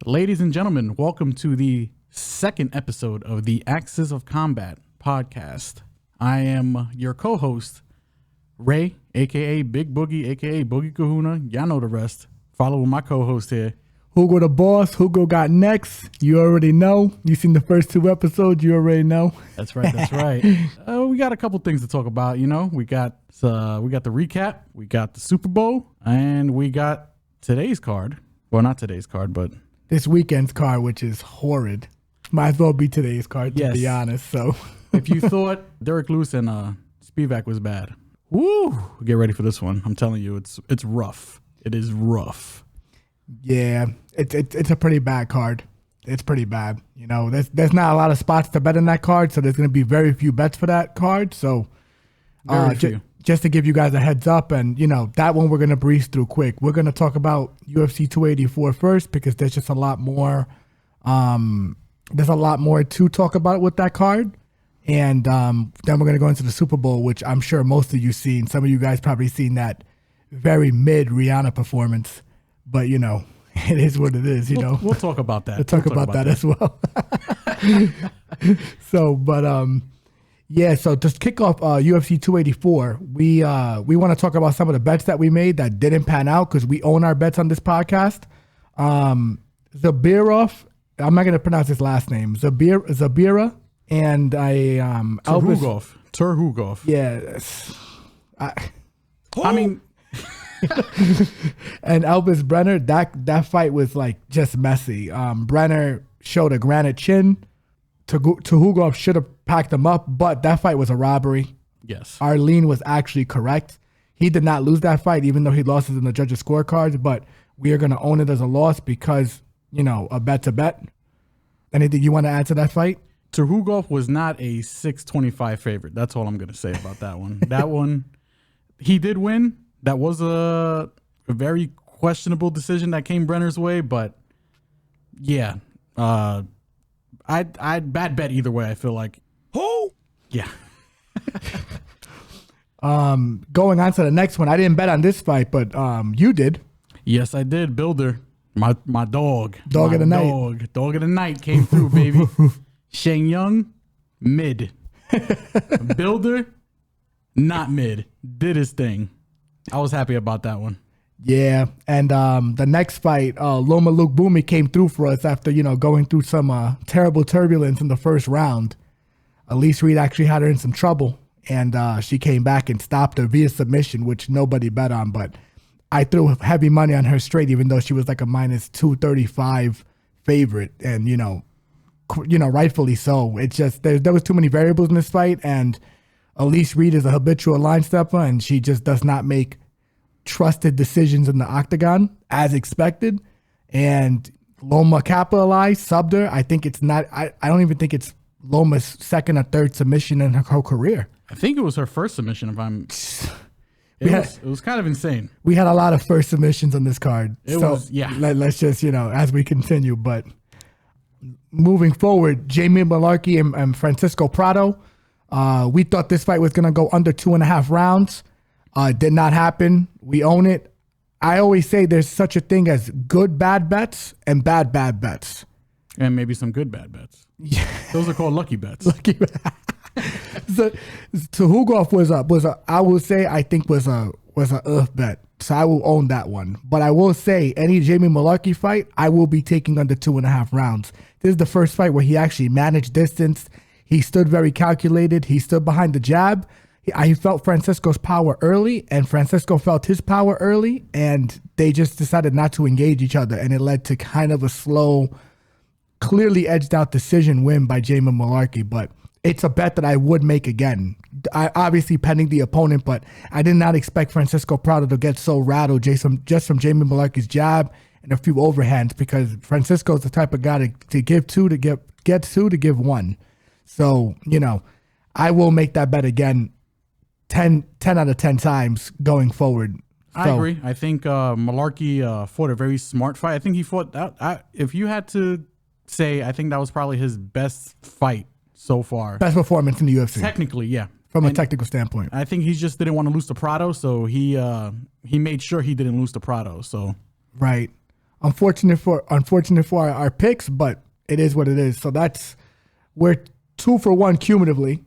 Ladies and gentlemen, welcome to the second episode of the Axis of Combat podcast. I am your co-host, Ray, a.k.a. Big Boogie, a.k.a. Boogie Kahuna. Y'all know the rest. Following my co-host here. Hugo the boss. Hugo got next. You already know. You seen the first two episodes. You already know. That's right. That's right. We got a couple things to talk about. You know, we got the recap. We got the Super Bowl. And we got today's card. Well, not today's card, but this weekend's card, which is horrid. Might as well be today's card, to be honest. So if you thought Derek Lewis and Spivak was bad, woo, get ready for this one. I'm telling you, it's rough. It is rough. Yeah, it's a pretty bad card. It's pretty bad. You know, there's not a lot of spots to bet in that card, so there's going to be very few bets for that card. So just to give you guys a heads up, and, you know, that one we're going to breeze through quick. We're going to talk about UFC 284 first because there's just a lot more. There's a lot more to talk about with that card. And then we're going to go into the Super Bowl, which I'm sure most of you seen. Some of you guys probably seen that very mid Rihanna performance. But, you know, it is what it is, you know. We'll talk about that. We'll talk about that as well. So to kick off UFC 284, we want to talk about some of the bets that we made that didn't pan out because we own our bets on this podcast. Zabirov, I'm not going to pronounce his last name, Zabira, and Terhugov. Yes. I mean... and Elvis Brenner, that fight was like just messy. Brenner showed a granite chin. Tuhugov should have packed him up, but that fight was a robbery. Yes. Arlene was actually correct. He did not lose that fight, even though he lost it in the judges' scorecards, but we are going to own it as a loss because, you know, a bet's a bet. Anything you want to add to that fight? Tuhugov was not a 625 favorite. That's all I'm going to say about that one. That one, he did win. That was a very questionable decision that came Brenner's way, but yeah, I'd bad bet either way. I feel like. Who? Yeah. Going on to the next one, I didn't bet on this fight, but you did. Yes, I did. Builder, my dog. Dog of the night. Dog of the night came through, baby. Shane Young, mid. Builder, not mid. Did his thing. I was happy about that one. Yeah, and the next fight, Loma Luke Boomy came through for us after, you know, going through some terrible turbulence in the first round. Elise Reed actually had her in some trouble, and she came back and stopped her via submission, which nobody bet on, but I threw heavy money on her straight, even though she was like a minus 235 favorite, and, you know, rightfully so. It's just, there was too many variables in this fight, and Elise Reed is a habitual line stepper, and she just does not make trusted decisions in the octagon as expected. And Loma capitalized, subbed her. I think it's not, I don't even think it's Loma's second or third submission in her whole career. I think it was her first submission, it was kind of insane. We had a lot of first submissions on this card. Let's just, you know, as we continue, but moving forward, Jamie Malarkey and Francisco Prado. We thought this fight was going to go under 2.5 rounds. Did not happen. We own it. I always say there's such a thing as good bad bets and bad bets. And maybe some good bad bets. Yeah. Those are called lucky bets. So Tuhugov was I will say I think was a bet. So I will own that one. But I will say any Jamie Malarkey fight, I will be taking under 2.5 rounds. This is the first fight where he actually managed distance. He stood very calculated. He stood behind the jab. He felt Francisco's power early, and Francisco felt his power early, and they just decided not to engage each other, and it led to kind of a slow, clearly edged out decision win by Jamie Malarkey. But it's a bet that I would make again. Obviously pending the opponent, but I did not expect Francisco Prado to get so rattled just from Jamie Malarkey's jab and a few overhands, because Francisco's the type of guy to give two, to get two, to give one. So, you know, I will make that bet again 10 out of 10 times going forward. I agree. I think Malarkey fought a very smart fight. I think he fought that. If you had to say, I think that was probably his best fight so far. Best performance in the UFC. Technically, yeah. From a technical standpoint. I think he just didn't want to lose to Prado, so he made sure he didn't lose to Prado. So right. unfortunate for our picks, but it is what it is. So we're 2 for 1 cumulatively.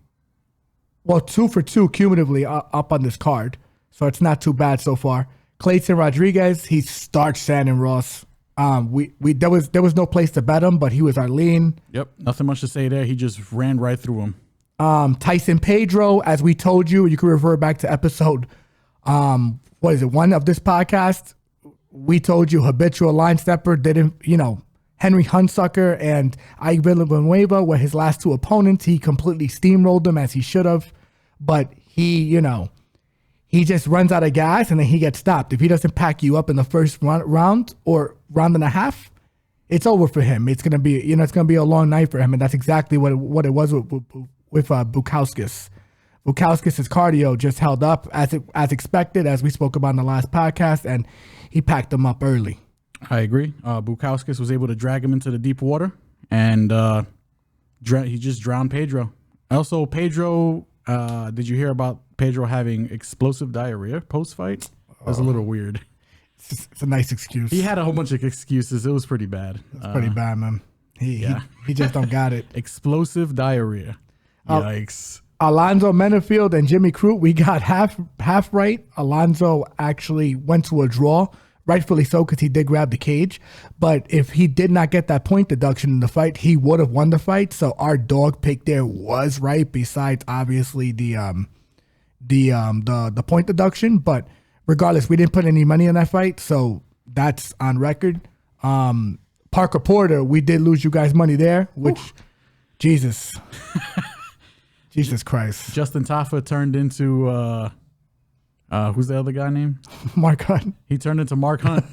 Well, 2 for 2 cumulatively up on this card. So it's not too bad so far. Clayton Rodriguez, he starched Shannon Ross. There was no place to bet him, but he was our lean. Yep, nothing much to say there. He just ran right through him. Tyson Pedro, as we told you, you can refer back to episode, 1 of this podcast. We told you habitual line stepper didn't, Henry Hunsucker and Ike Villanueva were his last 2 opponents. He completely steamrolled them as he should have, but he just runs out of gas and then he gets stopped. If he doesn't pack you up in the first round or round and a half, it's over for him. It's gonna be, it's gonna be a long night for him, and that's exactly what it was with Bukauskas. Bukauskas' cardio just held up as expected, as we spoke about in the last podcast, and he packed him up early. I agree. Bukauskas was able to drag him into the deep water, and he just drowned Pedro. Also, Pedro, did you hear about Pedro having explosive diarrhea post-fight? That's a little weird. It's a nice excuse. He had a whole bunch of excuses. It was pretty bad. It's pretty bad, man. He just don't got it. Explosive diarrhea. Yikes. Alonzo Menafield and Jimmy Crute, we got half right. Alonzo actually went to a draw, rightfully so, because he did grab the cage. But if he did not get that point deduction in the fight, he would have won the fight. So our dog pick there was right, besides obviously the point deduction. But regardless, we didn't put any money in that fight, so that's on record. Parker Porter, we did lose you guys money there, which Jesus Christ. Justin Taffa turned into who's the other guy named? Mark Hunt. He turned into Mark Hunt.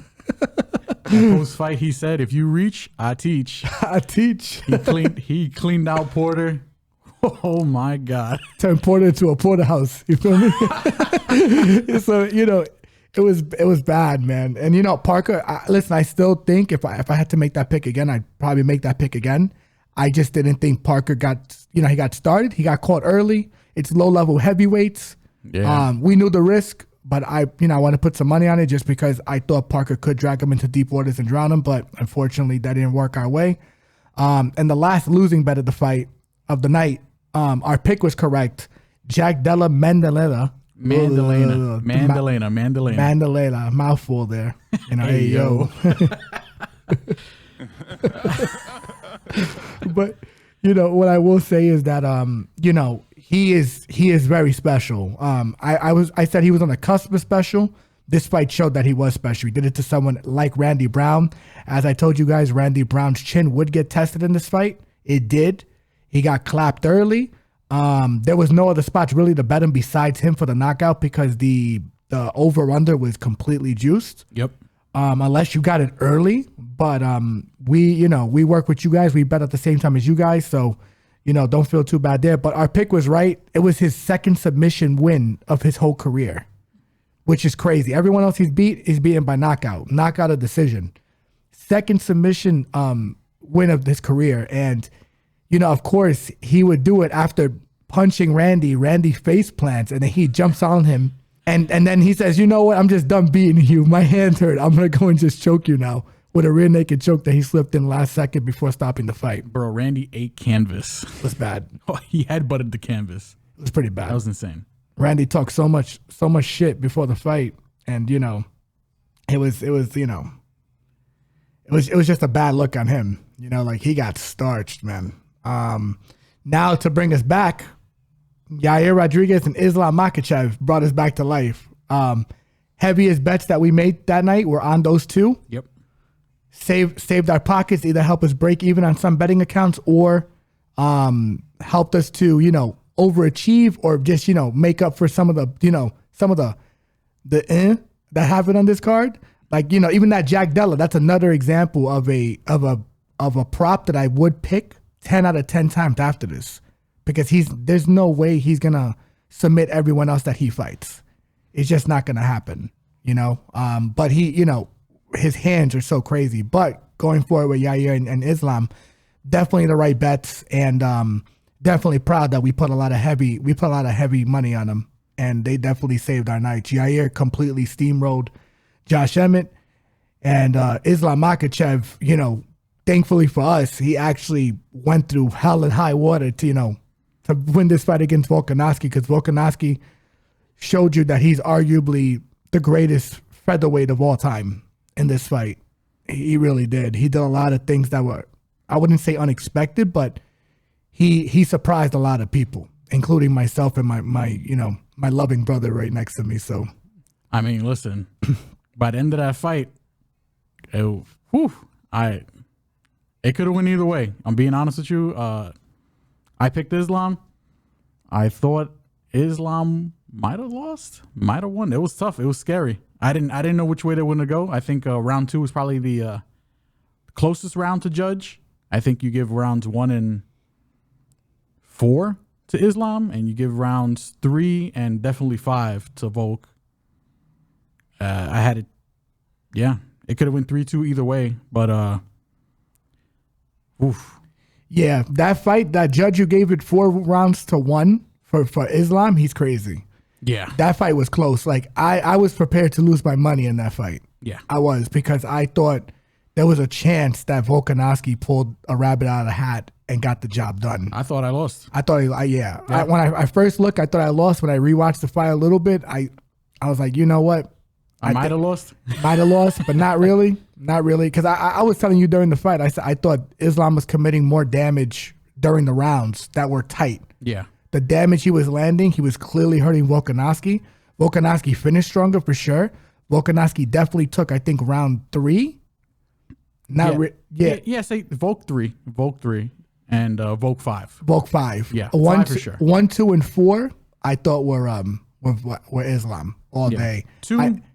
Post fight, he said, "If you reach, I teach." I teach. He cleaned out Porter. Oh my God! Turned Porter into a porterhouse. You feel me? So it was bad, man. And Parker. Listen, I still think if I had to make that pick again, I'd probably make that pick again. I just didn't think Parker got. He got started. He got caught early. It's low level heavyweights. Yeah. We knew the risk, but I want to put some money on it just because I thought Parker could drag him into deep waters and drown him, but unfortunately that didn't work our way. And the last losing bet of the fight of the night, our pick was correct. Jack Della Mandalena, mouthful there. Hey yo. But what I will say is that he is very special. I said he was on the cusp of special. This fight showed that he was special. He did it to someone like Randy Brown. As I told you guys, Randy Brown's chin would get tested in this fight. It did. He got clapped early. There was no other spots really to bet him besides him for the knockout because the over-under was completely juiced. Yep. Unless you got it early. But we work with you guys. We bet at the same time as you guys. So, don't feel too bad there. But our pick was right. It was his second submission win of his whole career, which is crazy. Everyone else he's beaten by knockout or decision. Second submission win of his career. And, of course, he would do it after punching Randy. Randy face plants, and then he jumps on him. And then he says, "You know what? I'm just done beating you. My hands hurt. I'm going to go and just choke you now." With a rear naked choke that he slipped in last second before stopping the fight. Bro, Randy ate canvas. It was bad. He headbutted the canvas. It was pretty bad. That was insane. Randy talked so much shit before the fight, and it was just a bad look on him. Like he got starched, man. Now to bring us back, Yair Rodriguez and Islam Makhachev brought us back to life. Heaviest bets that we made that night were on those two. Yep. Saved our pockets, either help us break even on some betting accounts or helped us to, overachieve or just, make up for some of the that happened on this card. Like, even that Jack Della, that's another example of a prop that I would pick 10 out of 10 times after this. Because there's no way he's gonna submit everyone else that he fights. It's just not gonna happen, But he, his hands are so crazy. But going forward with Yair and Islam, definitely the right bets, and definitely proud that we put a lot of heavy money on them, and they definitely saved our night. Yair completely steamrolled Josh Emmett. And Islam Makhachev, thankfully for us, he actually went through hell and high water to win this fight against Volkanovski, because Volkanovski showed you that he's arguably the greatest featherweight of all time in this fight. He really did. He did a lot of things that were, I wouldn't say unexpected, but he surprised a lot of people, including myself and my loving brother right next to me. So, I mean, listen, by the end of that fight, it could have went either way. I'm being honest with you. I picked Islam. I thought Islam might have lost, might have won. It was tough. It was scary. I didn't know which way they were going to go. I think round 2 was probably the closest round to judge. I think you give rounds 1 and 4 to Islam, and you give rounds 3 and definitely 5 to Volk. I had it. Yeah, it could have went 3-2 either way, but oof. Yeah, that fight, that judge who gave it 4 rounds to 1 for Islam, he's crazy. Yeah. That fight was close. Like, I was prepared to lose my money in that fight. Yeah. I was, because I thought there was a chance that Volkanovski pulled a rabbit out of the hat and got the job done. I thought I lost. I thought, when I first looked, I thought I lost. When I rewatched the fight a little bit, I was like, you know what? I might have lost. Might have lost, but not really. Not really. Because I was telling you during the fight, I thought Islam was committing more damage during the rounds that were tight. Yeah. The damage he was landing, he was clearly hurting Volkanovski. Volkanovski finished stronger for sure. Volkanovski definitely took, I think, round 3. Say Volk 3, and Volk 5. Volk 5. Yeah, 1, 5 for sure. 1, 2, and 4, I thought were Islam all day.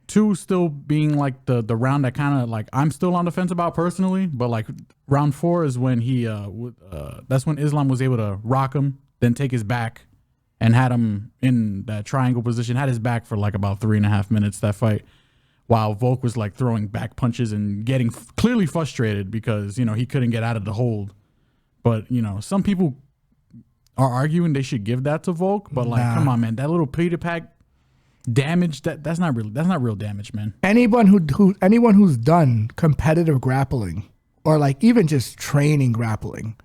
2 still being like the round that kind of like I'm still on the fence about personally, but like round 4 is when that's when Islam was able to rock him, then take his back, and had him in that triangle position, had his back for like about 3.5 minutes, that fight, while Volk was like throwing back punches and getting clearly frustrated because, he couldn't get out of the hold. But, some people are arguing they should give that to Volk, but come on, man, that little Peter pack damage, that's not real damage, man. Anyone who's done competitive grappling, or like even just training grappling,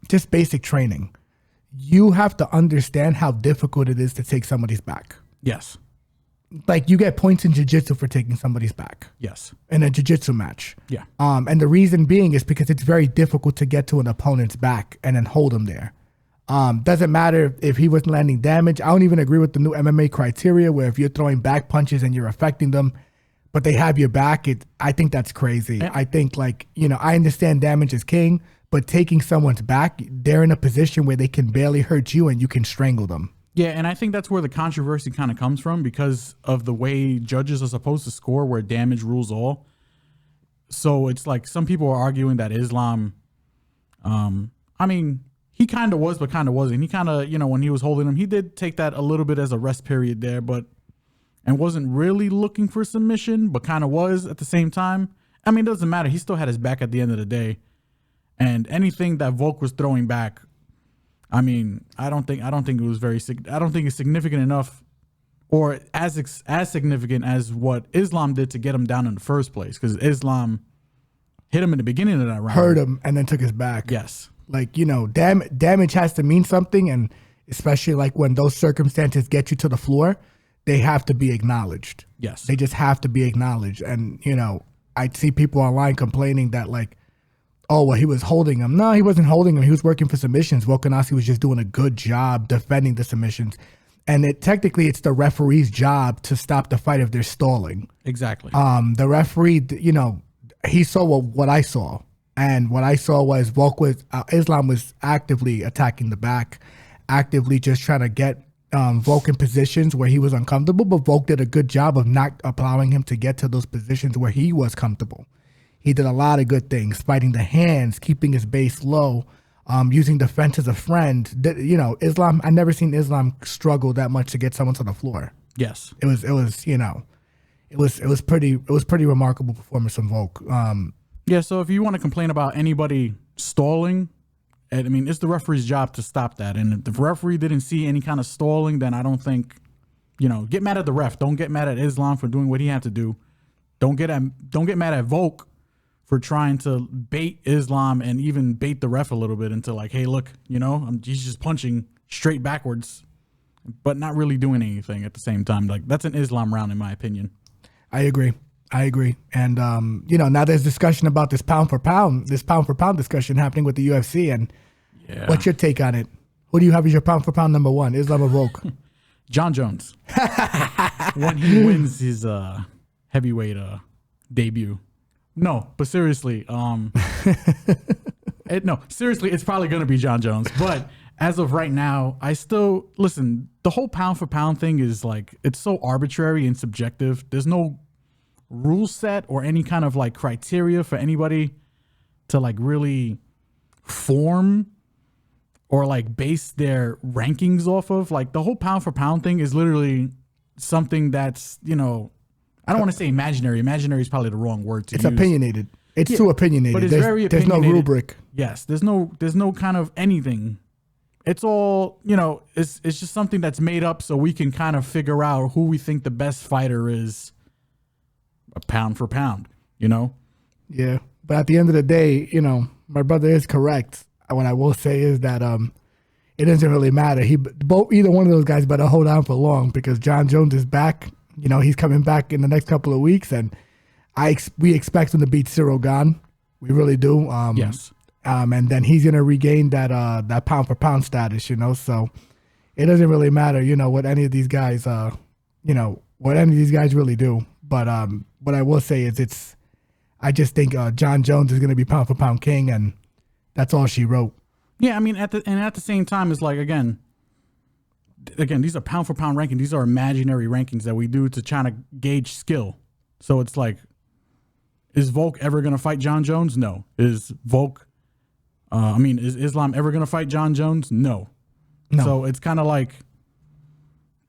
just basic training, you have to understand how difficult it is to take somebody's back. Yes. Like, you get points in jiu-jitsu for taking somebody's back. Yes. In a jiu-jitsu match. Yeah. And the reason being is because it's very difficult to get to an opponent's back and then hold them there. Doesn't matter if he wasn't landing damage. I don't even agree with the new MMA criteria where if you're throwing back punches and you're affecting them, but they have your back, I think that's crazy. I think, I understand damage is king, but taking someone's back, they're in a position where they can barely hurt you and you can strangle them. Yeah, and I think that's where the controversy kind of comes from, because of the way judges are supposed to score, where damage rules all. So it's like some people are arguing that Islam, he kind of was, but kind of wasn't. He kind of, when he was holding him, he did take that a little bit as a rest period there, and wasn't really looking for submission, but kind of was at the same time. It doesn't matter. He still had his back at the end of the day. And anything that Volk was throwing back, I don't think it was I don't think it's significant enough, or as significant as what Islam did to get him down in the first place, because Islam hit him in the beginning of that round. Hurt him and then took his back. Yes. Damage has to mean something, and especially like when those circumstances get you to the floor, they have to be acknowledged. Yes. They just have to be acknowledged. And, I see people online complaining that he was holding him. No, he wasn't holding him. He was working for submissions. Volkanovski was just doing a good job defending the submissions. And technically it's the referee's job to stop the fight if they're stalling. Exactly. The referee, he saw what I saw. And what I saw was Islam was actively attacking the back, actively just trying to get Volk in positions where he was uncomfortable, but Volk did a good job of not allowing him to get to those positions where he was comfortable. He did a lot of good things, fighting the hands, keeping his base low, using defense as a friend. Islam, I never seen Islam struggle that much to get someone to the floor. Yes. It was pretty remarkable performance from Volk. Yeah, so if you want to complain about anybody stalling, it's the referee's job to stop that. And if the referee didn't see any kind of stalling, then I don't think, get mad at the ref. Don't get mad at Islam for doing what he had to do. don't get mad at Volk for trying to bait Islam and even bait the ref a little bit into like, hey, look, he's just punching straight backwards, but not really doing anything at the same time. Like, that's an Islam round, in my opinion. I agree. And, now there's discussion about this pound for pound discussion happening with the UFC. And what's your take on it? Who do you have as your pound for pound number one, Islam or Volk? John Jones. When he wins his heavyweight debut. No, but seriously, it's probably going to be John Jones. But as of right now, I still listen. The whole pound for pound thing is like, it's so arbitrary and subjective. There's no rule set or any kind of like criteria for anybody to like really form or like base their rankings off of. Like, the whole pound for pound thing is literally something that's, I don't want to say imaginary. Imaginary is probably the wrong word to use. It's opinionated. It's too opinionated. But it's very opinionated. There's no rubric. Yes, there's no kind of anything. It's all, it's just something that's made up so we can kind of figure out who we think the best fighter is, a pound for pound, Yeah, but at the end of the day, my brother is correct. What I will say is that it doesn't really matter. Either one of those guys better hold on for long, because John Jones is back. He's coming back in the next couple of weeks, and we expect him to beat Cyril Gane. We really do. Yes. And then he's gonna regain that pound for pound status. So it doesn't really matter. What any of these guys what any of these guys really do. But what I will say is I just think John Jones is gonna be pound for pound king, and that's all she wrote. Yeah, I mean, at the same time, it's like again, these are pound for pound rankings. These are imaginary rankings that we do to try to gauge skill. So it's like, is Volk ever going to fight John Jones? No. Is Islam ever going to fight John Jones? No. So it's kind of like,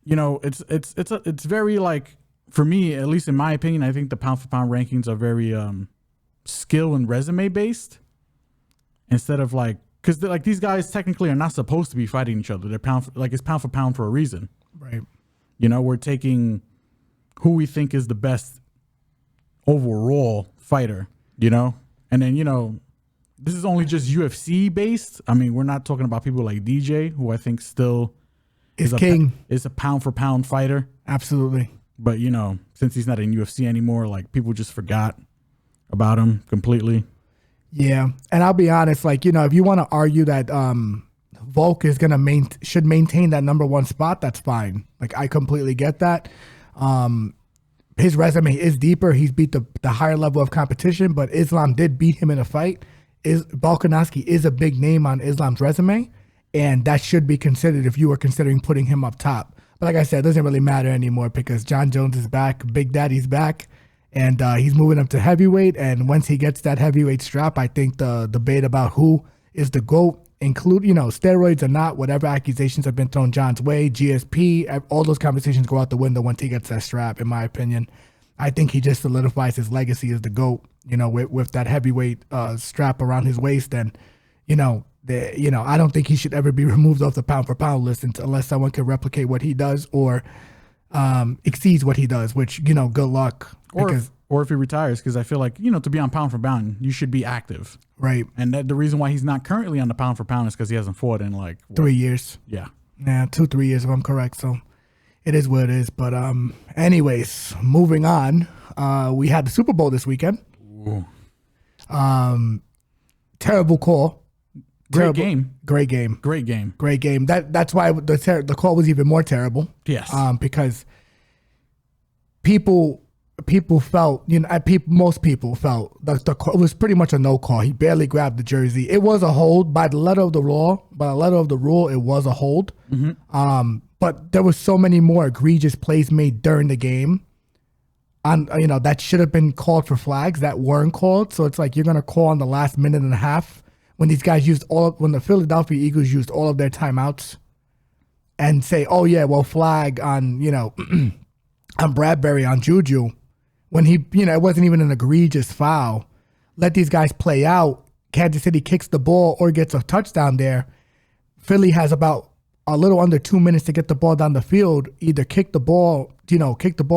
it's very like, for me, at least in my opinion, I think the pound for pound rankings are very skill and resume based, instead of like, because like these guys technically are not supposed to be fighting each other. They're it's pound for pound for a reason. Right. We're taking who we think is the best overall fighter, and then, this is only just UFC based. I mean, we're not talking about people like DJ, who I think still is king. Is a pound for pound fighter. Absolutely. But, since he's not in UFC anymore, like, people just forgot about him completely. Yeah, and I'll be honest, like, if you want to argue that Volk is should maintain that number one spot, that's fine. Like, I completely get that. His resume is deeper. He's beat the higher level of competition, but Islam did beat him in a fight. Volkanovski is a big name on Islam's resume, and that should be considered if you were considering putting him up top. But like I said, it doesn't really matter anymore, because John Jones is back, Big Daddy's back. And he's moving up to heavyweight. And once he gets that heavyweight strap, I think the debate about who is the GOAT, include, steroids or not, whatever accusations have been thrown John's way, GSP, all those conversations go out the window once he gets that strap, in my opinion. I think he just solidifies his legacy as the GOAT, with that heavyweight strap around his waist. And, I don't think he should ever be removed off the pound for pound list unless someone can replicate what he does or exceeds what he does, which, good luck. Or if he retires, because I feel like, to be on pound for pound, you should be active. Right. And the reason why he's not currently on the pound for pound is because he hasn't fought in like 3 years. Yeah. Yeah, 2-3 years if I'm correct. So it is what it is. But anyways, moving on. We had the Super Bowl this weekend. Ooh. Terrible call. Great game. That's why the call was even more terrible. Yes. Because people felt, most people felt that it was pretty much a no call. He barely grabbed the jersey. It was a hold by the letter of the rule. It was a hold. Mm-hmm. But there were so many more egregious plays made during the game, that should have been called for flags that weren't called. So it's like, you're gonna call on the last minute and a half when these guys when the Philadelphia Eagles used all of their timeouts, and say, oh yeah, well, flag on on Bradbury, on Juju, when he, it wasn't even an egregious foul. Let these guys play out. Kansas City kicks the ball or gets a touchdown there. Philly has about a little under 2 minutes to get the ball down the field, either kick the ball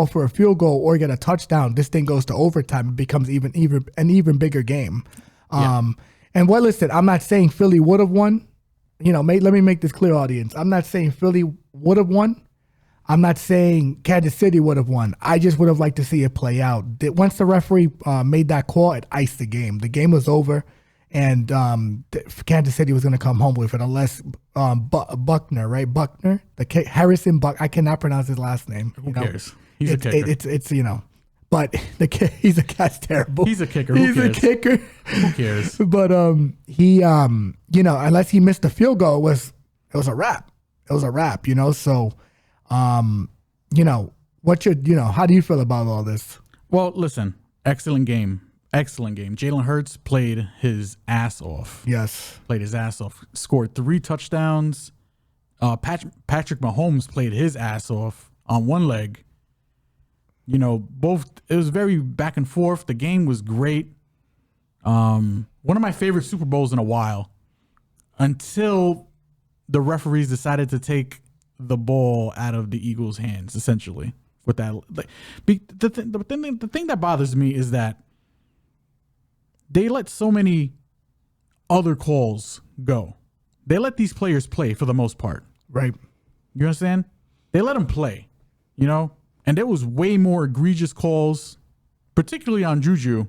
for a field goal or get a touchdown, this thing goes to overtime. It becomes an even bigger game. Yeah. And well, listen, I'm not saying Philly would have won. Let me make this clear, audience. I'm not saying Philly would have won. I'm not saying Kansas City would have won. I just would have liked to see it play out. Once the referee made that call, it iced the game. The game was over, and Kansas City was going to come home with it unless Buckner, right? Buckner? Harrison Buck. I cannot pronounce his last name. Who cares? He's a kicker. It's but he's a cat's terrible. He's a kicker. Who cares? A kicker. Who cares? But he unless he missed the field goal, it was a wrap. It was a wrap, so how do you feel about all this? Well, listen, excellent game. Jalen Hurts played his ass off. Yes. Played his ass off. Scored 3 touchdowns. Patrick Mahomes played his ass off on one leg. It was very back and forth. The game was great. One of my favorite Super Bowls in a while, until the referees decided to take the ball out of the Eagles' hands, essentially. With that, the thing that bothers me is that they let so many other calls go. They let these players play for the most part. Right. You understand? They let them play, and there was way more egregious calls, particularly on Juju.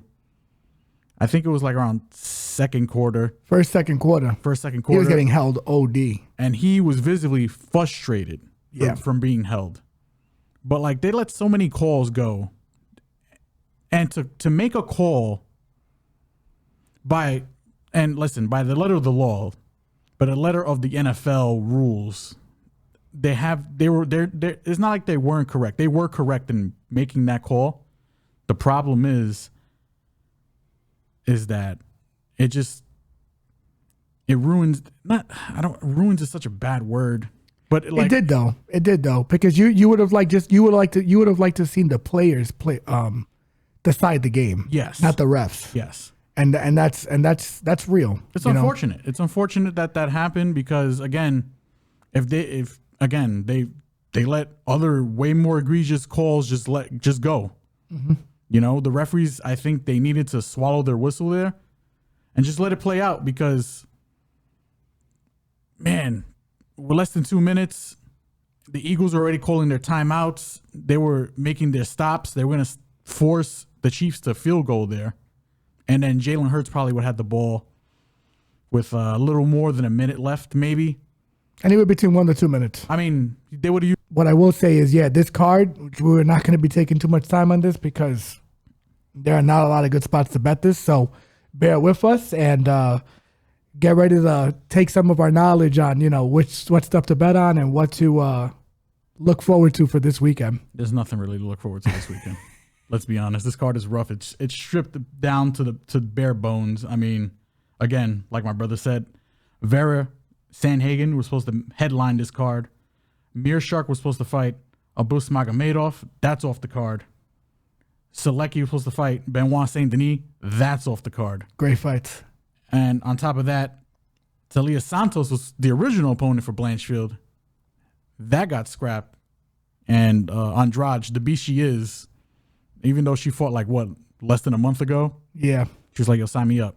I think it was like around second quarter. Second quarter. He was getting held OD. And he was visibly frustrated from being held. But they let so many calls go. And to make a call by the letter of the law, but a letter of the NFL rules, it's not like they weren't correct. They were correct in making that call. The problem is that ruins is such a bad word, but it did though, because you would have liked to seen the players play decide the game. Yes. Not the refs. Yes. And that's real. It's unfortunate. It's unfortunate that happened because again, if they let other way more egregious calls just go. Mm-hmm. The referees, I think they needed to swallow their whistle there and just let it play out because, man, with less than 2 minutes, the Eagles were already calling their timeouts. They were making their stops. They were going to force the Chiefs to field goal there. And then Jalen Hurts probably would have had the ball with a little more than a minute left, maybe. Anywhere between 1 to 2 minutes. I mean, they would have used. What I will say is, this card, we're not going to be taking too much time on this because there are not a lot of good spots to bet this. So bear with us and get ready to take some of our knowledge on, what stuff to bet on and what to look forward to for this weekend. There's nothing really to look forward to this weekend. Let's be honest. This card is rough. It's stripped down to bare bones. I mean, again, like my brother said, Vera Sanhagen was supposed to headline this card. Mearshark was supposed to fight Abus Magomedov. That's off the card. Selecki was supposed to fight Benoit Saint Denis. That's off the card. Great fights. And on top of that, Talia Santos was the original opponent for Blanchfield. That got scrapped. And Andrade, the beast she is, even though she fought less than a month ago? Yeah. She was like, yo, sign me up.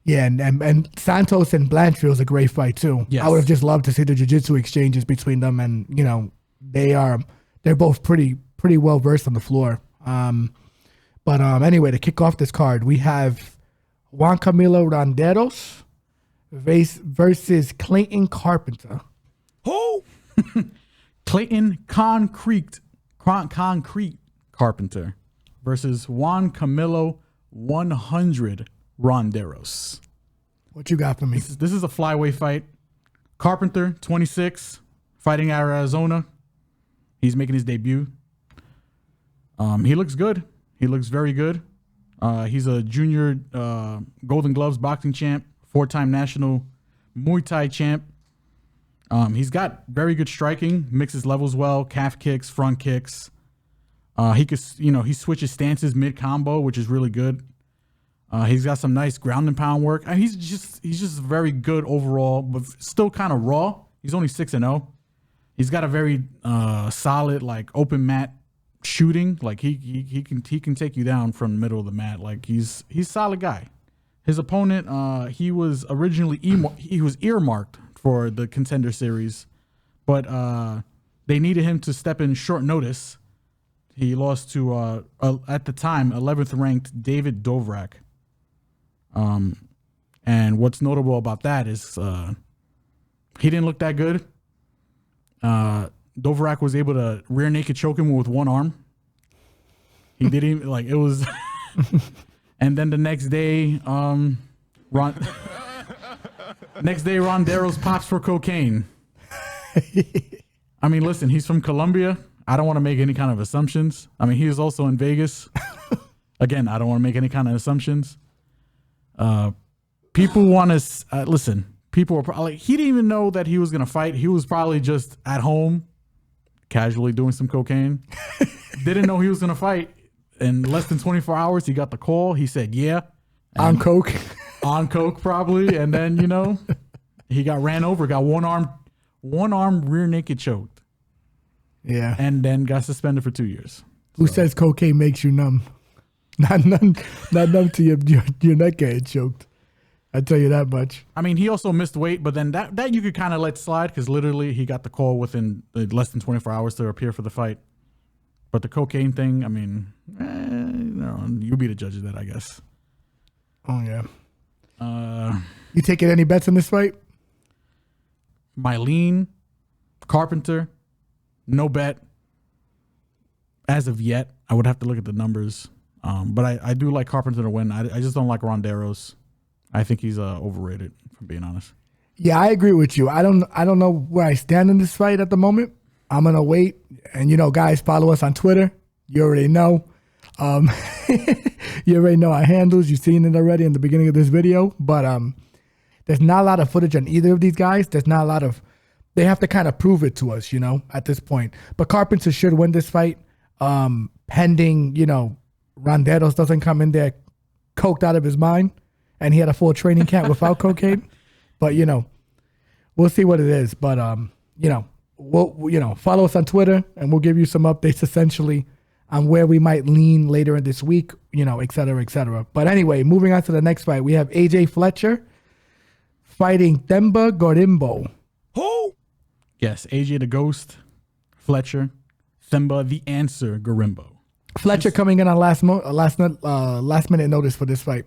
Yeah, and Santos and Blanchfield is a great fight too. Yes. I would have just loved to see the jiu-jitsu exchanges between them, and they're both pretty well versed on the floor. But anyway, to kick off this card, we have Juancamilo Ronderos versus Clayton Carpenter. Who? Clayton Concrete Carpenter versus Juancamilo 100 Ronderos. What you got for me? This is a flyweight fight. Carpenter, 26, fighting out of Arizona. He's making his debut. He looks good. He looks very good. He's a junior Golden Gloves boxing champ, 4-time national Muay Thai champ. He's got very good striking, mixes levels well, calf kicks, front kicks. He switches stances mid combo, which is really good. He's got some nice ground and pound work. He's just very good overall, but still kind of raw. He's only 6-0. He's got a very solid like open mat shooting. Like he can take you down from the middle of the mat. Like he's a solid guy. His opponent, he was originally earmarked for the Contender Series, but they needed him to step in short notice. He lost to at the time 11th ranked David Dovrak. And what's notable about that is he didn't look that good. Dovrak was able to rear naked choke him with one arm. He didn't like it was. And then the next day, Ronderos pops for cocaine. I mean, listen, he's from Colombia. I don't want to make any kind of assumptions. I mean, he is also in Vegas. Again, I don't want to make any kind of assumptions. People want to listen. People were probably he didn't even know that he was going to fight. He was probably just at home, casually doing some cocaine. Didn't know he was going to fight. In less than 24 hours, he got the call. He said, yeah. On coke. On coke, probably. And then, he got ran over, got one arm rear naked choked. Yeah. And then got suspended for 2 years. Who says cocaine makes you numb? Not numb to your neck getting choked. I tell you that much. I mean, he also missed weight, but then that you could kind of let slide because literally he got the call within less than 24 hours to appear for the fight. But the cocaine thing, I mean, you be the judge of that, I guess. Oh, yeah. You taking any bets in this fight? Mylene, Carpenter, no bet. As of yet, I would have to look at the numbers. But I do like Carpenter to win. I just don't like Ronderos. I think he's overrated, if I'm being honest. Yeah, I agree with you. I don't know where I stand in this fight at the moment. I'm going to wait. And, guys, follow us on Twitter. You already know. You already know our handles. You've seen it already in the beginning of this video. But there's not a lot of footage on either of these guys. There's not a lot of... They have to kind of prove it to us, at this point. But Carpenter should win this fight. Pending, Ronderos doesn't come in there coked out of his mind. And he had a full training camp without cocaine. But, we'll see what it is. But, we'll follow us on Twitter and we'll give you some updates essentially on where we might lean later in this week, et cetera, et cetera. But anyway, moving on to the next fight, we have AJ Fletcher fighting Themba Gorimbo. Who? Yes, AJ the Ghost, Fletcher, Themba the Answer Gorimbo. Fletcher coming in on last minute notice for this fight.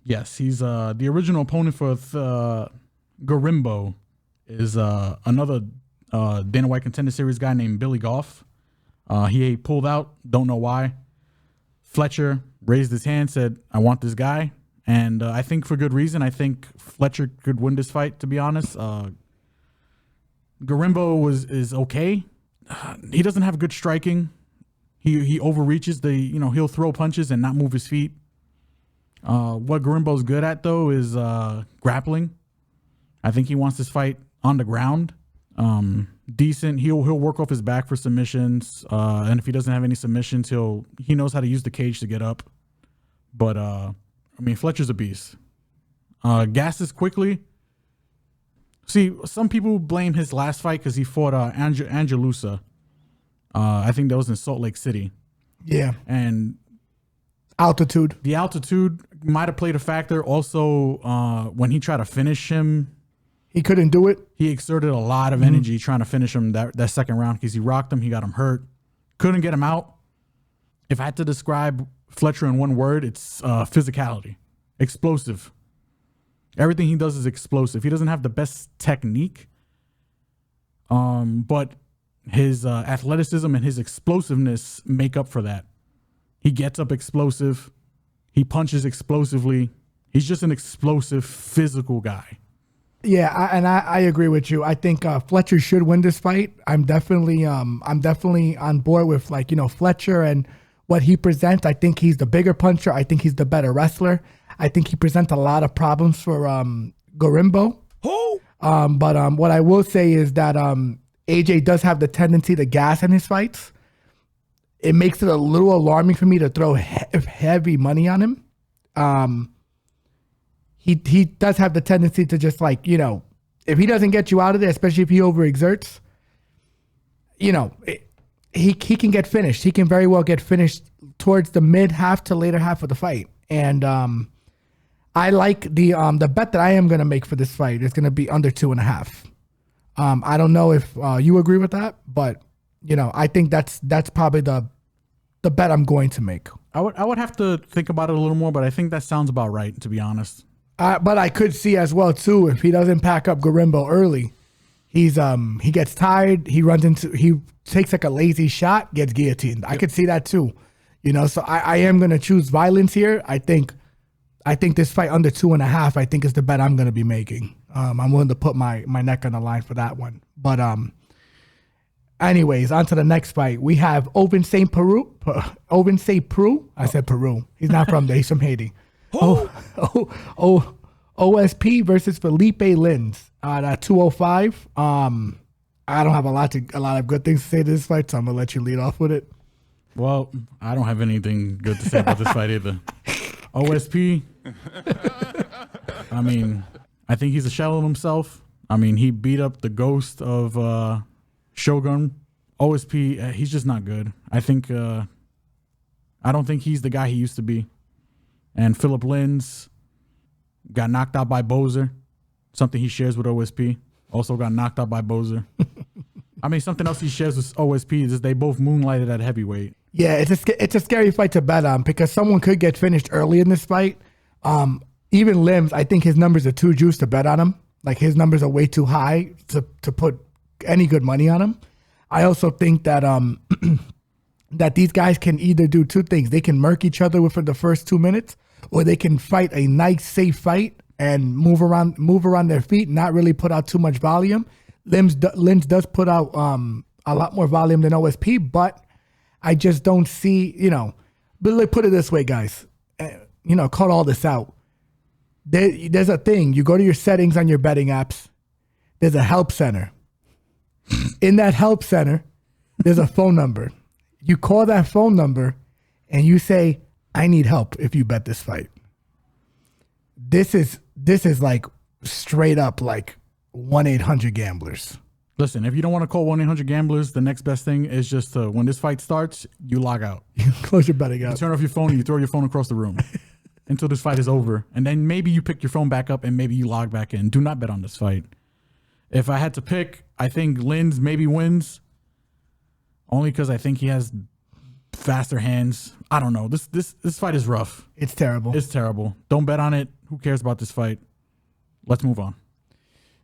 Yes, he's the original opponent for Gorimbo is another Dana White Contender Series guy named Billy Goff. He pulled out, don't know why. Fletcher raised his hand, said, I want this guy. And I think for good reason. I think Fletcher could win this fight, to be honest. Gorimbo is okay. He doesn't have good striking. He overreaches. He'll throw punches and not move his feet. What Gorimbo's good at, though, is grappling. I think he wants this fight on the ground. Decent. He'll work off his back for submissions. And if he doesn't have any submissions, he knows how to use the cage to get up. But Fletcher's a beast. Gasses quickly. See, some people blame his last fight because he fought Angelusa. I think that was in Salt Lake City. Yeah. And altitude. The altitude might have played a factor. Also, when he tried to finish him, he couldn't do it. He exerted a lot of energy trying to finish him that second round because he rocked him. He got him hurt. Couldn't get him out. If I had to describe Fletcher in one word, it's physicality. Explosive. Everything he does is explosive. He doesn't have the best technique, but his athleticism and his explosiveness make up for that. He gets up explosive. He punches explosively. He's just an explosive, physical guy. Yeah, I agree with you. I think Fletcher should win this fight. I'm definitely on board with Fletcher and what he presents. I think he's the bigger puncher. I think he's the better wrestler. I think he presents a lot of problems for Gorimbo. Who? But what I will say is that AJ does have the tendency to gas in his fights. It makes it a little alarming for me to throw heavy money on him. He does have the tendency to just if he doesn't get you out of there, especially if he overexerts, he can get finished. He can very well get finished towards the mid half to later half of the fight. And I like the bet that I am going to make for this fight is going to be under 2.5. I don't know if you agree with that, but I think that's probably the bet I'm going to make. I would have to think about it a little more, but I think that sounds about right, to be honest. But I could see as well too, if he doesn't pack up Gorimbo early, he gets tired, he takes like a lazy shot, gets guillotined. I could see that too. So I am gonna choose violence here. I think this fight under 2.5, I think is the bet I'm gonna be making. I'm willing to put my neck on the line for that one. But anyways, on to the next fight. We have Ovince Preux. I said Peru. He's not from there. He's from Haiti. OSP versus Philipe Lins at 205. I don't have a lot of good things to say to this fight, so I'm gonna let you lead off with it. Well, I don't have anything good to say about this fight either. OSP. I mean, I think he's a shell of himself. I mean, he beat up the ghost of Shogun. OSP, he's just not good. I don't think he's the guy he used to be. And Philip Lins got knocked out by Bozer, something he shares with OSP. Also got knocked out by Bozer. I mean, something else he shares with OSP is they both moonlighted at heavyweight. Yeah, it's a scary fight to bet on because someone could get finished early in this fight. Even Limbs, I think his numbers are too juiced to bet on him. Like his numbers are way too high to put any good money on him. I also think that that these guys can either do two things. They can murk each other within the first 2 minutes, or they can fight a nice, safe fight and move around their feet, not really put out too much volume. Lins does put out a lot more volume than OSP, but I just don't see, but let's put it this way, guys, cut all this out. There's a thing. You go to your settings on your betting apps. There's a help center. In that help center, there's a phone number. You call that phone number and you say, I need help if you bet this fight. This is like straight up like 1-800-GAMBLERS. Listen, if you don't want to call 1-800-GAMBLERS, the next best thing is just when this fight starts, you log out. You close your betting app. You turn off your phone and you throw your phone across the room until this fight is over. And then maybe you pick your phone back up and maybe you log back in. Do not bet on this fight. If I had to pick, I think Lins maybe wins. Only because I think he has faster hands. I don't know. This fight is rough. It's terrible. It's terrible. Don't bet on it. Who cares about this fight? Let's move on.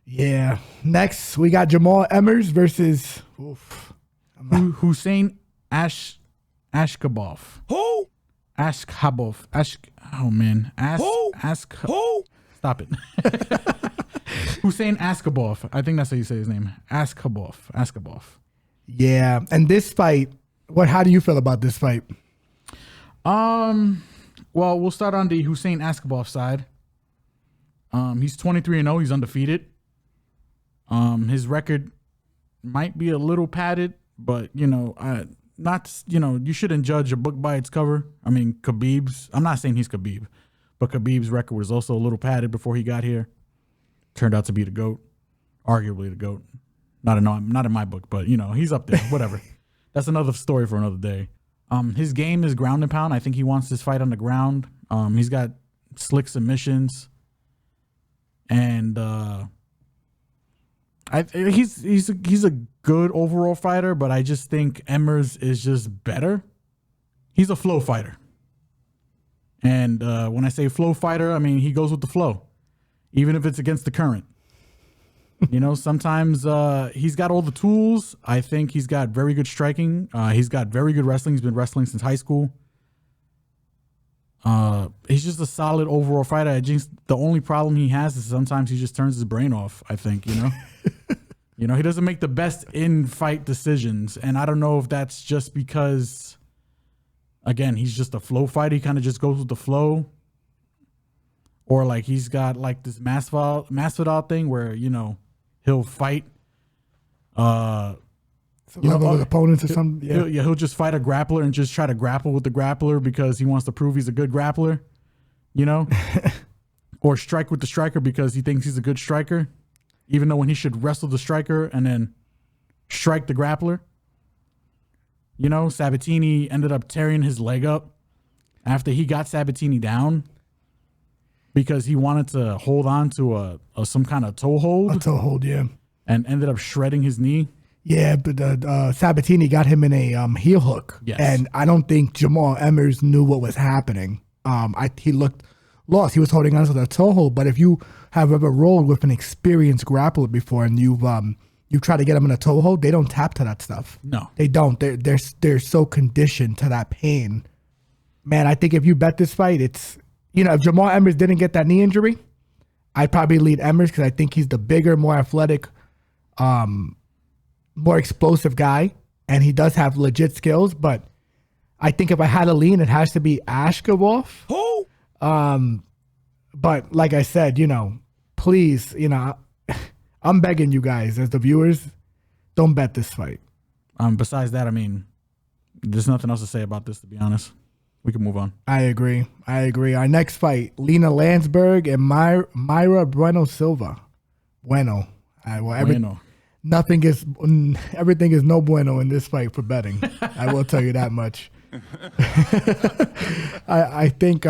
Yeah. Next, we got Jamall Emmers versus Khusein Askhabov. Who? Askhabov. Who? Stop it. Khusein Askhabov. I think that's how you say his name. Askhabov. Yeah. And this fight, how do you feel about this fight? Well, we'll start on the Khusein Askhabov side. He's 23-0. He's undefeated. His record might be a little padded, but you shouldn't judge a book by its cover. I mean, Khabib's. I'm not saying he's Khabib, but Khabib's record was also a little padded before he got here. Turned out to be the GOAT, arguably the GOAT. Not in my book, but he's up there. Whatever. That's another story for another day. His game is ground and pound. I think he wants this fight on the ground. He's got slick submissions, and he's a good overall fighter. But I just think Emmers is just better. He's a flow fighter, and when I say flow fighter, I mean he goes with the flow, even if it's against the current. Sometimes he's got all the tools. I think he's got very good striking. He's got very good wrestling. He's been wrestling since high school. He's just a solid overall fighter. The only problem he has is sometimes he just turns his brain off, I think, he doesn't make the best in-fight decisions. And I don't know if that's just because, again, he's just a flow fighter. He kind of just goes with the flow. Or like he's got like this Masvidal thing where, he'll fight level of opponents or something. Yeah. He'll just fight a grappler and just try to grapple with the grappler because he wants to prove he's a good grappler, or strike with the striker because he thinks he's a good striker. even though when he should wrestle the striker and then strike the grappler. You know, Sabatini ended up tearing his leg up after he got Sabatini down because he wanted to hold on to some kind of toe hold. A toe hold, yeah. And ended up shredding his knee. Yeah, but Sabatini got him in a heel hook. Yes. And I don't think Jamall Emmers knew what was happening. He looked lost. He was holding on to the toe hold. But if you have ever rolled with an experienced grappler before and you try to get them in a toe hold, they don't tap to that stuff. No. They don't. They're so conditioned to that pain. Man, I think if you bet this fight, it's, if Jamall Emmers didn't get that knee injury, I'd probably lead Emmers because I think he's the bigger, more athletic, more explosive guy, and he does have legit skills. But I think if I had a lean, it has to be Askhabov. But like I said, please, I'm begging you guys as the viewers, don't bet this fight. Besides that, I mean, there's nothing else to say about this, to be honest. We can move on. I agree. Our next fight, Lina Länsberg and Mayra Bueno Silva. Bueno. Bueno. Everything is no bueno in this fight for betting. I will tell you that much. I think,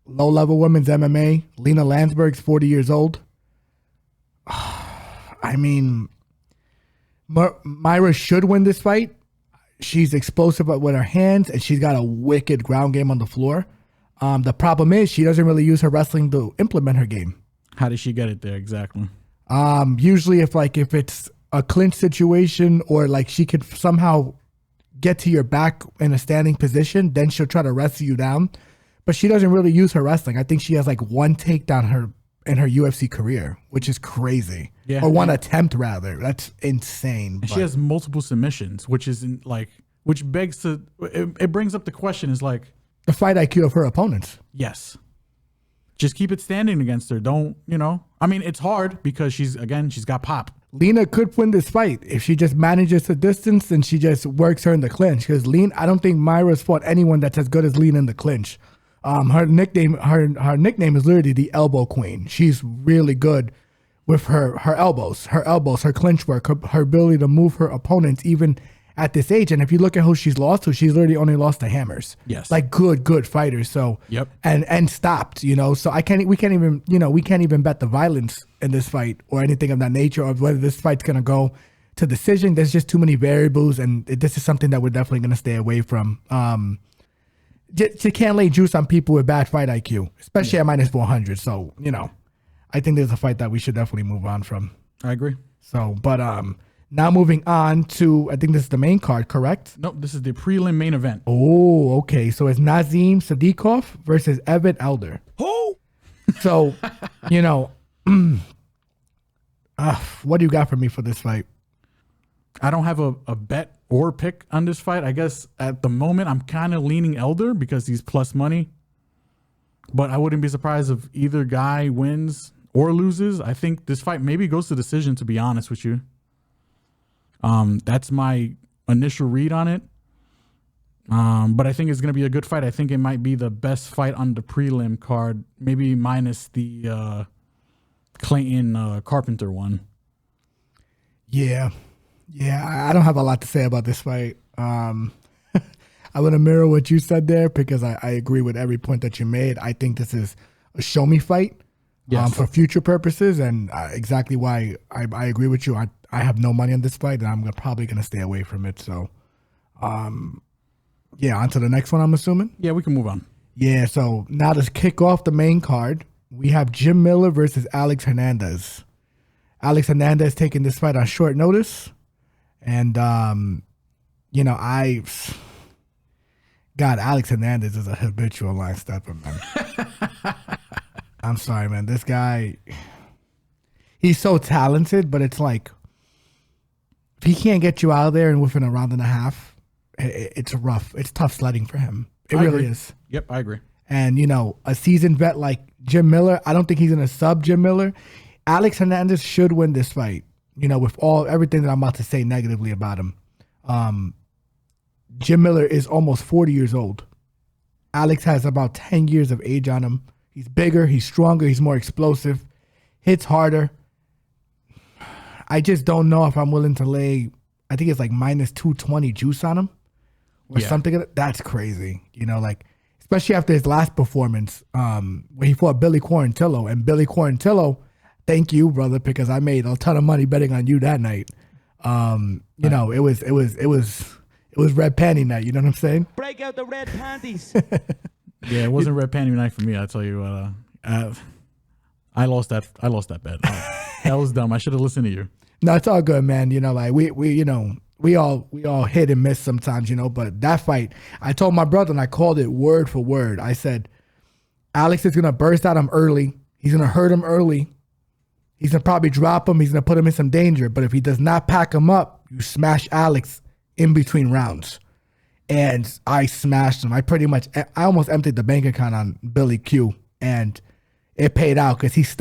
low-level women's MMA, Lina Länsberg's 40 years old. I mean, Mayra should win this fight. She's explosive with her hands, and she's got a wicked ground game on the floor. The problem is she doesn't really use her wrestling to implement her game. How did she get it there exactly? Usually if it's a clinch situation or like she could somehow get to your back in a standing position, then she'll try to wrestle you down. But she doesn't really use her wrestling. I think she has like one takedown in her UFC career, which is crazy. Yeah. Or one attempt rather. That's insane. And she has multiple submissions, which begs to, it brings up the question is like, the fight IQ of her opponents. Yes. Just keep it standing against her. Don't, I mean, it's hard because she's got pop. Lina could win this fight if she just manages the distance and she just works her in the clinch. Because I don't think Mayra's fought anyone that's as good as Lina in the clinch. Her nickname is literally the Elbow Queen. She's really good with her elbows, her clinch work, her ability to move her opponents even at this age. And if you look at who she's lost to, she's literally only lost to Hammers. Yes. Like good fighters. So yep. And stopped, So we can't even bet the violence in this fight or anything of that nature, or whether this fight's gonna go to decision. There's just too many variables, and this is something that we're definitely gonna stay away from. You can't lay juice on people with bad fight IQ, especially at minus 400. So, I think there's a fight that we should definitely move on from. I agree. So, but now moving on to, I think this is the main card, correct? Nope, this is the prelim main event. Oh, okay. So it's Nazim Sadykhov versus Evan Elder. Who? So, what do you got for me for this fight? I don't have a bet or pick on this fight. I guess at the moment I'm kind of leaning Elder because he's plus money. But I wouldn't be surprised if either guy wins or loses. I think this fight maybe goes to decision, to be honest with you. That's my initial read on it. But I think it's going to be a good fight. I think it might be the best fight on the prelim card, maybe minus the Clayton Carpenter one. Yeah, I don't have a lot to say about this fight. I'm going to mirror what you said there because I agree with every point that you made. I think this is a show me fight. Yes. For future purposes, and exactly why I agree with you. I have no money on this fight, and I'm probably going to stay away from it. So, on to the next one, I'm assuming? Yeah, we can move on. Yeah, so now to kick off the main card, we have Jim Miller versus Alex Hernandez. Alex Hernandez taking this fight on short notice. And, God, Alex Hernandez is a habitual line stepper, man. I'm sorry, man. This guy, he's so talented, but it's like, if he can't get you out of there and within a round and a half, it's rough. It's tough sledding for him. It really is. Yep, I agree. And, a seasoned vet like Jim Miller, I don't think he's going to sub Jim Miller. Alex Hernandez should win this fight, with everything that I'm about to say negatively about him. Jim Miller is almost 40 years old. Alex has about 10 years of age on him. He's bigger, he's stronger, he's more explosive. hits harder. I just don't know if I'm willing to lay, I think it's like minus 220 juice on him or something. That's crazy. You know, like, especially after his last performance where he fought Billy Quarantillo. And Billy Quarantillo, thank you, brother, because I made a ton of money betting on you that night. You know, it was red panty night. You know what I'm saying? Break out the red panties. Yeah, it wasn't red panty night for me. I tell you what, I lost that bet. That was dumb. I should have listened to you. No, it's all good, man. You know, like we all hit and miss sometimes, you know, but that fight, I told my brother and I called it word for word. I said, Alex is going to burst at him early. He's going to hurt him early. He's going to probably drop him. He's going to put him in some danger. But if he does not pack him up, you smash Alex in between rounds. And I smashed him. I almost emptied the bank account on Billy Q. And it paid out because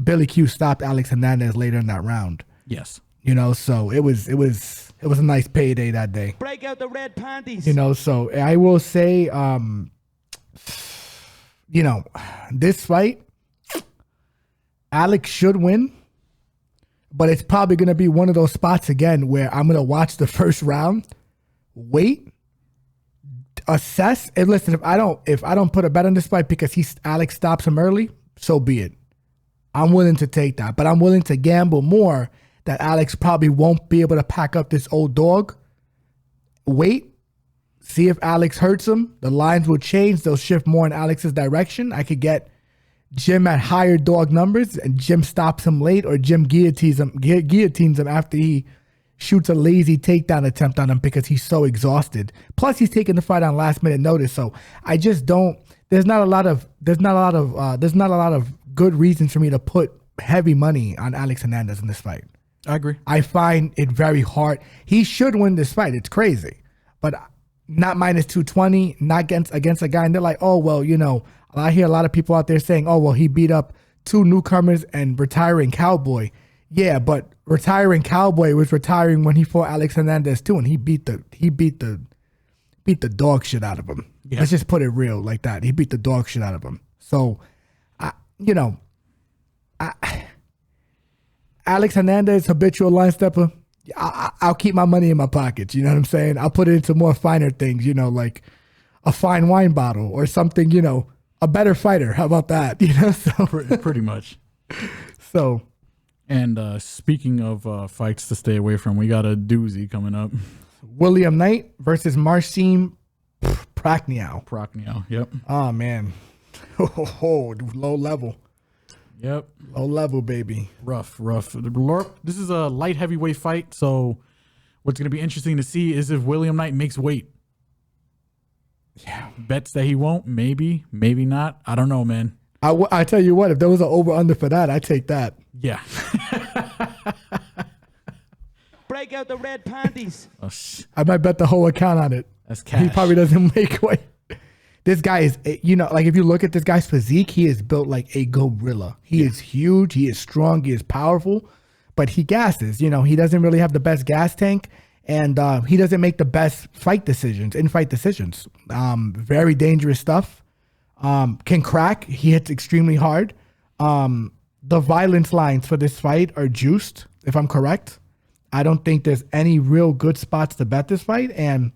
Billy Q stopped Alex Hernandez later in that round. Yes. You know, so it was a nice payday that day. Break out the red panties. You know, so I will say, you know, this fight, Alex should win, but it's probably going to be one of those spots again where I'm going to watch the first round, wait, assess, and listen, if I don't put a bet on this fight because Alex stops him early, so be it. I'm willing to take that, but I'm willing to gamble more that Alex probably won't be able to pack up this old dog. Wait, see if Alex hurts him. The lines will change. They'll shift more in Alex's direction. I could get Jim at higher dog numbers and Jim stops him late, or Jim guillotines him after he shoots a lazy takedown attempt on him because he's so exhausted. Plus he's taking the fight on last minute notice. So I just don't, there's not a lot of good reasons for me to put heavy money on Alex Hernandez in this fight. I agree. I find it very hard. He should win this fight. It's crazy. But not minus 220, not against a guy. And they're like, oh, well, you know, I hear a lot of people out there saying, oh, well, he beat up two newcomers and retiring Cowboy. Yeah, but retiring Cowboy was retiring when he fought Alex Hernandez too, and he beat the dog shit out of him. Yeah. Let's just put it real like that. He beat the dog shit out of him. So, Alex Hernandez, habitual line stepper, I'll keep my money in my pockets. You know what I'm saying? I'll put it into more finer things, you know, like a fine wine bottle or something, you know, a better fighter. How about that? You know, so pretty much. So, and speaking of fights to stay away from, we got a doozy coming up. William Knight versus Marcin Prachnio. Prachnio, yep. Oh, man. Low level. Yep. Low level, baby. Rough. This is a light heavyweight fight, so what's going to be interesting to see is if William Knight makes weight. Yeah. Bets that he won't, maybe not. I don't know, man. I tell you what, if there was an over-under for that, I'd take that. Yeah. Break out the red panties. Oh, I might bet the whole account on it. That's cash. He probably doesn't make weight. This guy is, you know, like if you look at this guy's physique, he is built like a gorilla. He is huge. He is strong. He is powerful, but he gasses. You know, he doesn't really have the best gas tank, and he doesn't make the best in-fight decisions. Very dangerous stuff. Can crack. He hits extremely hard. The violence lines for this fight are juiced, if I'm correct. I don't think there's any real good spots to bet this fight. And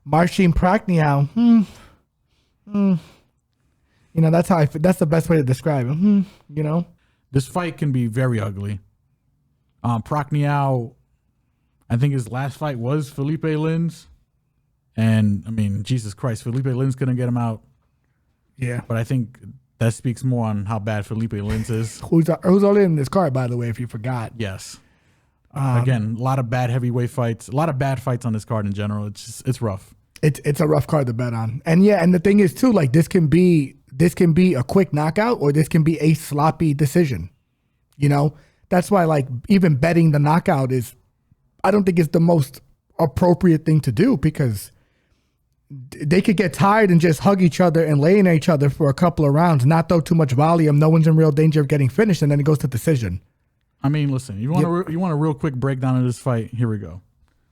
Marcin Prachnio, you know, that's the best way to describe him. You know, this fight can be very ugly. Prachnio, I think his last fight was Philipe Lin's, and I mean, Jesus Christ, Philipe Lin's gonna get him out. Yeah, but I think that speaks more on how bad Philipe Lin's is. Who's all in this card, by the way, if you forgot. Yes. Again, a lot of bad heavyweight fights, a lot of bad fights on this card in general. It's rough. It's a rough card to bet on. And yeah, and the thing is too, like this can be a quick knockout or this can be a sloppy decision. You know, that's why like even betting the knockout I don't think it's the most appropriate thing to do, because they could get tired and just hug each other and lay in each other for a couple of rounds, not throw too much volume. No one's in real danger of getting finished, and then it goes to decision. I mean, listen, you want a real quick breakdown of this fight? Here we go.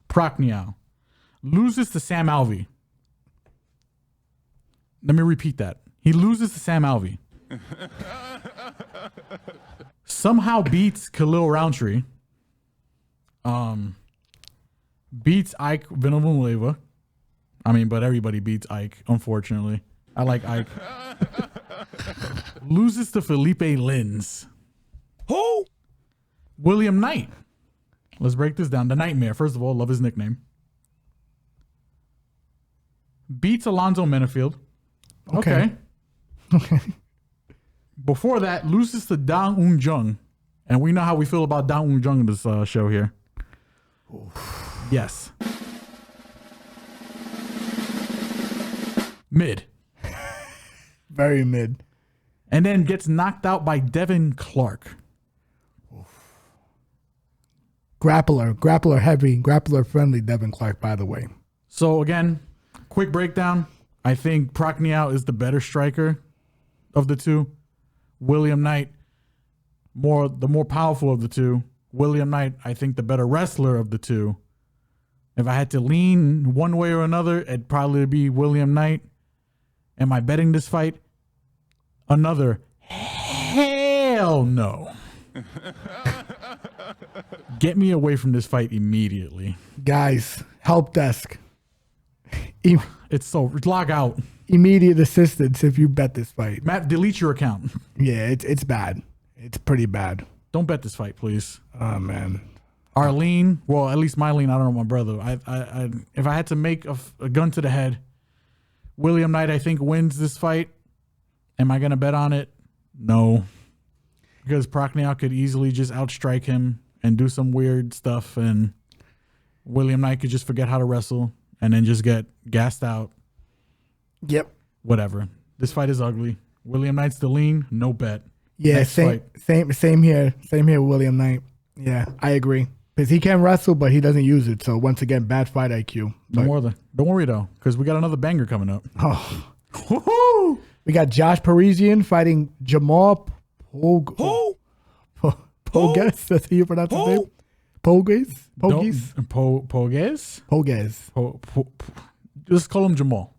Prachnio loses to Sam Alvey. Let me repeat that. He loses to Sam Alvey. somehow beats Khalil Roundtree. Beats Ike Villanueva. I mean, but everybody beats Ike, unfortunately. I like Ike. Loses to Philipe Lins. Who? William Knight. Let's break this down. The Nightmare. First of all, love his nickname. Beats Alonzo Menafield. Okay. Before that, loses to Da Un Jung. And we know how we feel about Da Un Jung in this show here. Yes. Mid. Very mid. And then gets knocked out by Devin Clark. Grappler heavy, grappler friendly Devin Clark, by the way. So again, quick breakdown. I think Prachnio is the better striker of the two. William Knight, the more powerful of the two. William Knight, I think the better wrestler of the two. If I had to lean one way or another, it'd probably be William Knight. Am I betting this fight? Another hell no. Get me away from this fight immediately. Guys, help desk. It's so log out. Immediate assistance if you bet this fight. Matt, delete your account. Yeah, it's bad. It's pretty bad. Don't bet this fight, please. Oh man. Arlene, well, at least Mylene, I don't know my brother. I if I had to make a gun to the head, William Knight, I think, wins this fight. Am I gonna bet on it? No. Because Prachnio could easily just outstrike him and do some weird stuff, and William Knight could just forget how to wrestle and then just get gassed out. Yep. Whatever. This fight is ugly. William Knight's the lean, no bet. Yeah, Next same here. Same here with William Knight. Yeah, I agree. Because he can wrestle, but he doesn't use it. So once again, bad fight IQ. Don't worry though, because we got another banger coming up. Oh. Woo-hoo! We got Josh Parisian fighting Jamall Pogues. That's how you pronounce his name? Pogues? Just call him Jamall.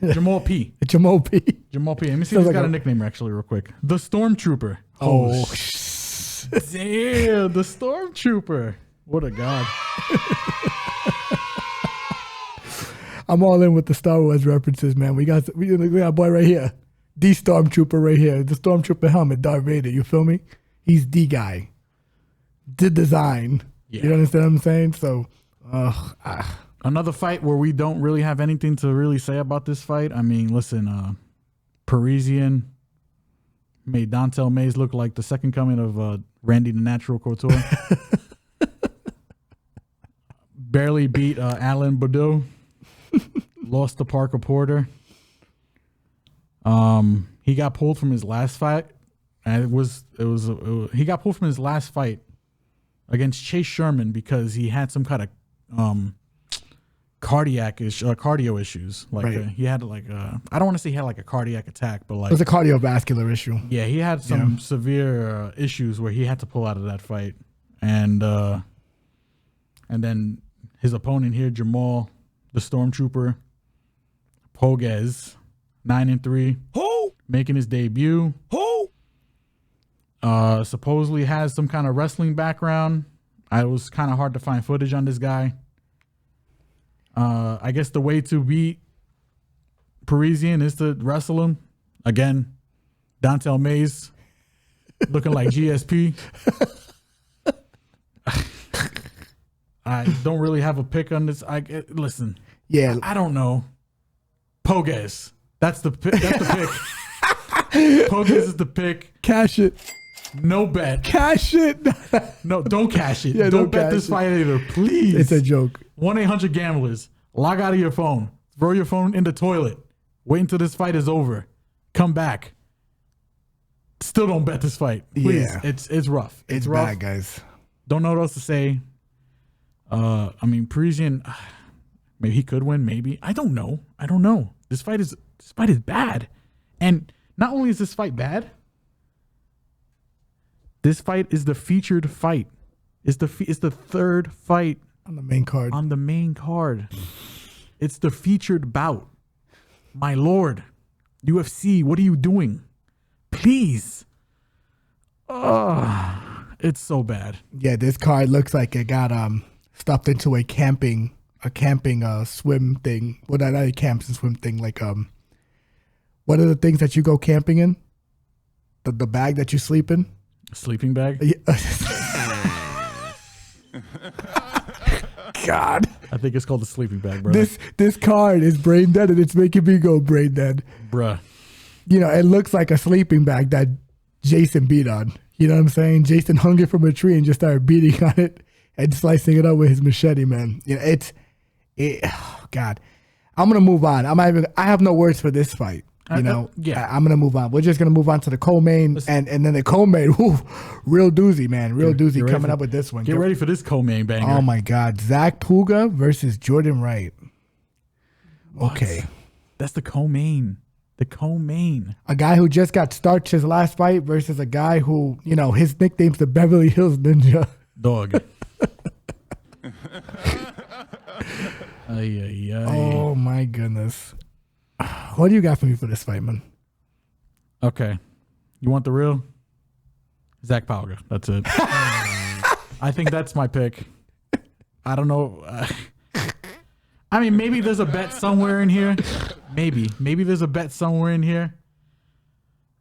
Jamall P. Jamall P. Jamall P. Let me see if he's got a nickname actually real quick. The Stormtrooper. Oh, damn, the Stormtrooper. What a god. I'm all in with the Star Wars references, man. We got a boy right here. The Stormtrooper right here. The Stormtrooper helmet, Darth Vader. You feel me? He's the guy. The design. Yeah. You understand what I'm saying? So, another fight where we don't really have anything to really say about this fight. I mean, listen, Parisian made Dontel Mays look like the second coming of Randy the Natural Couture. Barely beat Alan Bordeaux. Lost to Parker Porter. He got pulled from his last fight. And he got pulled from his last fight against Chase Sherman because he had some kind of cardio issues. Like right. He had like I don't want to say he had like a cardiac attack, but like it was a cardiovascular issue. Yeah, he had some severe issues where he had to pull out of that fight, and then his opponent here, Jamall, the Stormtrooper, Pogues, 9-3, making his debut. Supposedly has some kind of wrestling background. It was kind of hard to find footage on this guy. I guess the way to beat Parisian is to wrestle him. Again, Dontel Mays looking like GSP. I don't really have a pick on this. Listen. Yeah. I don't know. Pogues. That's the pick. Pogues is the pick. Cash it. No bet. Cash it. No, don't cash it. Yeah, don't bet this fight either, please. It's a joke. 1-800-GAMBLERS. Log out of your phone. Throw your phone in the toilet. Wait until this fight is over. Come back. Still don't bet this fight. Please. Yeah. It's rough. It's rough. bad, guys. Don't know what else to say. I mean, Parisian, maybe he could win, maybe. I don't know. This fight is bad. And not only is this fight bad, this fight is the featured fight. It's the third fight on the main card. It's the featured bout. My lord, UFC, what are you doing? Please. It's so bad. Yeah, this card looks like it got stuffed into a camping swim thing. Well, not a camp and swim thing. Like what are the things that you go camping in? The bag that you sleep in? Sleeping bag? Yeah. God. I think it's called the sleeping bag, bro. This card is brain dead and it's making me go brain dead. Bruh. You know, it looks like a sleeping bag that Jason beat on. You know what I'm saying? Jason hung it from a tree and just started beating on it and slicing it up with his machete, man. You know, oh God. I'm gonna move on. I have no words for this fight. You know, I'm gonna move on. We're just gonna move on to the co-main, and then the co-main. Real doozy, man. Real doozy coming up with this one. Get ready for this co-main banger. Oh my God, Zach Puga versus Jordan Wright. What? Okay, that's the co-main. The co-main. A guy who just got starched his last fight versus a guy who, you know, his nickname's the Beverly Hills Ninja. Dog. Ay. Oh my goodness. What do you got for me for this fight, man? Okay. You want the real? Zach Pauga. That's it. I think that's my pick. I don't know. I mean, maybe there's a bet somewhere in here. Maybe there's a bet somewhere in here.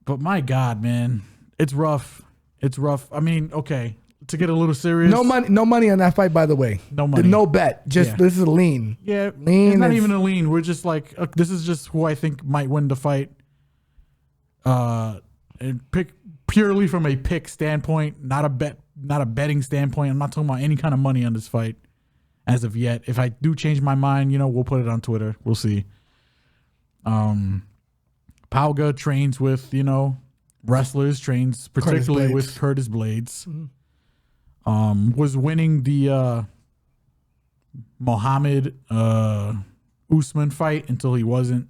But my God, man. It's rough. It's rough. I mean, okay. To get a little serious. No money on that fight, by the way. No money. No bet. Just This is lean. Yeah. Lean. It's not even a lean. We're just like, this is just who I think might win the fight. And pick purely from a pick standpoint, not a betting standpoint. I'm not talking about any kind of money on this fight as of yet. If I do change my mind, you know, we'll put it on Twitter. We'll see. Pauga trains with, you know, wrestlers, trains particularly with Curtis Blades. Mm-hmm. Was winning the Mohammed Usman fight until he wasn't,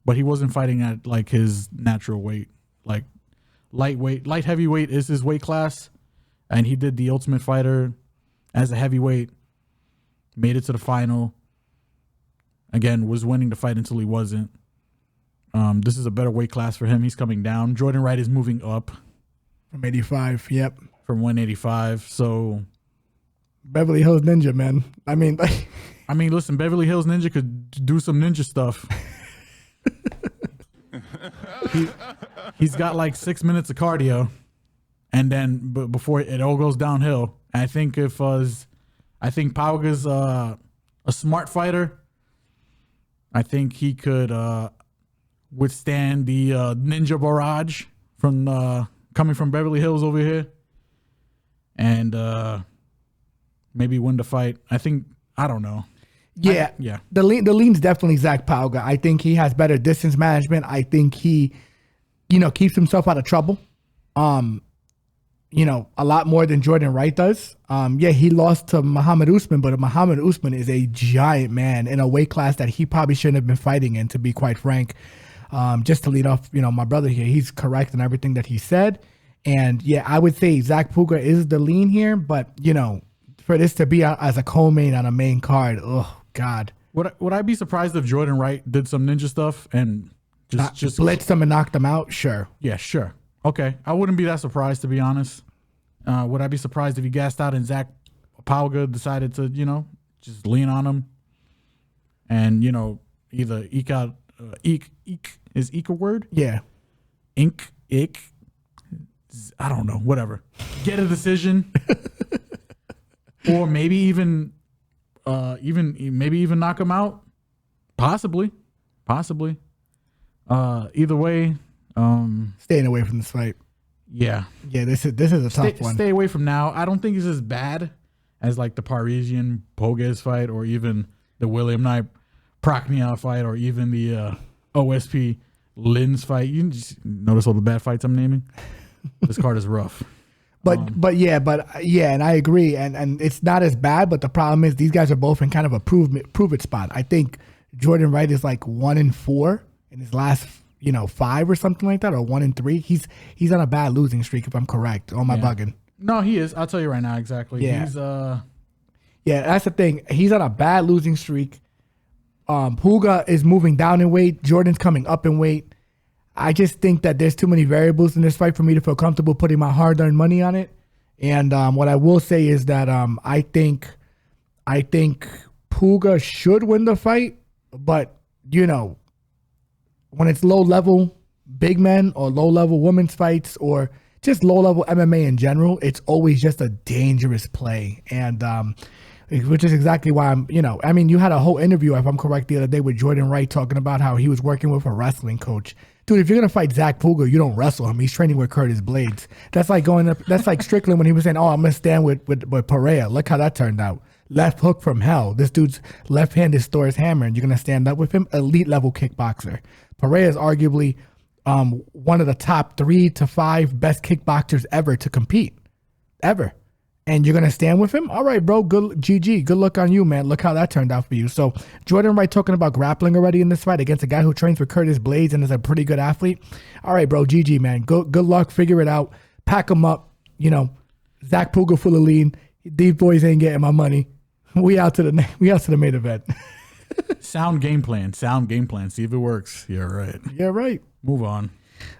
but he wasn't fighting at like his natural weight, like light heavyweight is his weight class, and he did the Ultimate Fighter as a heavyweight, made it to the final. Again, was winning the fight until he wasn't. This is a better weight class for him. He's coming down. Jordan Wright is moving up from 85. Yep. From 185. So Beverly Hills Ninja, man. I mean, listen, Beverly Hills Ninja could do some ninja stuff. He's got like 6 minutes of cardio, and then before it all goes downhill. And I think I think Pauga's a smart fighter. I think he could withstand the ninja barrage from coming from Beverly Hills over here. And maybe win the fight. I don't know. Yeah. The lean's definitely Zach Pauga. I think he has better distance management. I think he, you know, keeps himself out of trouble. You know, a lot more than Jordan Wright does. Yeah, he lost to Muhammad Usman, but Muhammad Usman is a giant man in a weight class that he probably shouldn't have been fighting in, to be quite frank. Just to lead off, you know, my brother here, he's correct in everything that he said. And yeah, I would say Zach Puga is the lean here, but you know, for this to be as a co-main on a main card, oh God. Would I be surprised if Jordan Wright did some ninja stuff and just blitzed them and knocked them out? Sure. Yeah, sure. Okay, I wouldn't be that surprised, to be honest. Would I be surprised if he gassed out and Zach Pauga decided to, you know, just lean on him and, you know, either eke out is eke a word? Yeah. Ick. I don't know, whatever. Get a decision. Or maybe even knock him out. Possibly. Either way, staying away from this fight. Yeah. Yeah, this is a tough one. Stay away from now. I don't think it's as bad as like the Parisian Pogues fight or even the William Knight Prachnio fight or even the OSP Lin's fight. You can just notice all the bad fights I'm naming. This card is rough. But yeah, and I agree. And it's not as bad, but the problem is these guys are both in kind of a prove it spot. I think Jordan Wright is like 1-4 in his last, you know, 5 or something like that, or 1-3. He's on a bad losing streak, if I'm correct. Am I bugging? No, he is. I'll tell you right now exactly. Yeah. He's yeah, that's the thing. He's on a bad losing streak. Puga is moving down in weight. Jordan's coming up in weight. I just think that there's too many variables in this fight for me to feel comfortable putting my hard-earned money on it. And what I will say is that I think Puga should win the fight, but when it's low-level big men or low-level women's fights or just low-level MMA in general, it's always just a dangerous play. And which is exactly why you had a whole interview, if I'm correct, the other day with Jordan Wright talking about how he was working with a wrestling coach. Dude, if you're going to fight Zach Puga, you don't wrestle him. He's training with Curtis Blades. That's like that's like Strickland when he was saying, I'm going to stand with Pereira. Look how that turned out. Left hook from hell. This dude's left hand is Thor's hammer, and you're going to stand up with him? Elite level kickboxer. Pereira is arguably one of the top 3 to 5 best kickboxers ever to compete. Ever. And you're going to stand with him? All right, bro. Good GG. Good luck on you, man. Look how that turned out for you. So Jordan Wright talking about grappling already in this fight against a guy who trains for Curtis Blades and is a pretty good athlete. All right, bro. GG, man. Good luck. Figure it out. Pack them up. Zach Puga full of lean. These boys ain't getting my money. We out to the main event. Sound game plan. See if it works. Yeah, right. Yeah, right. Move on.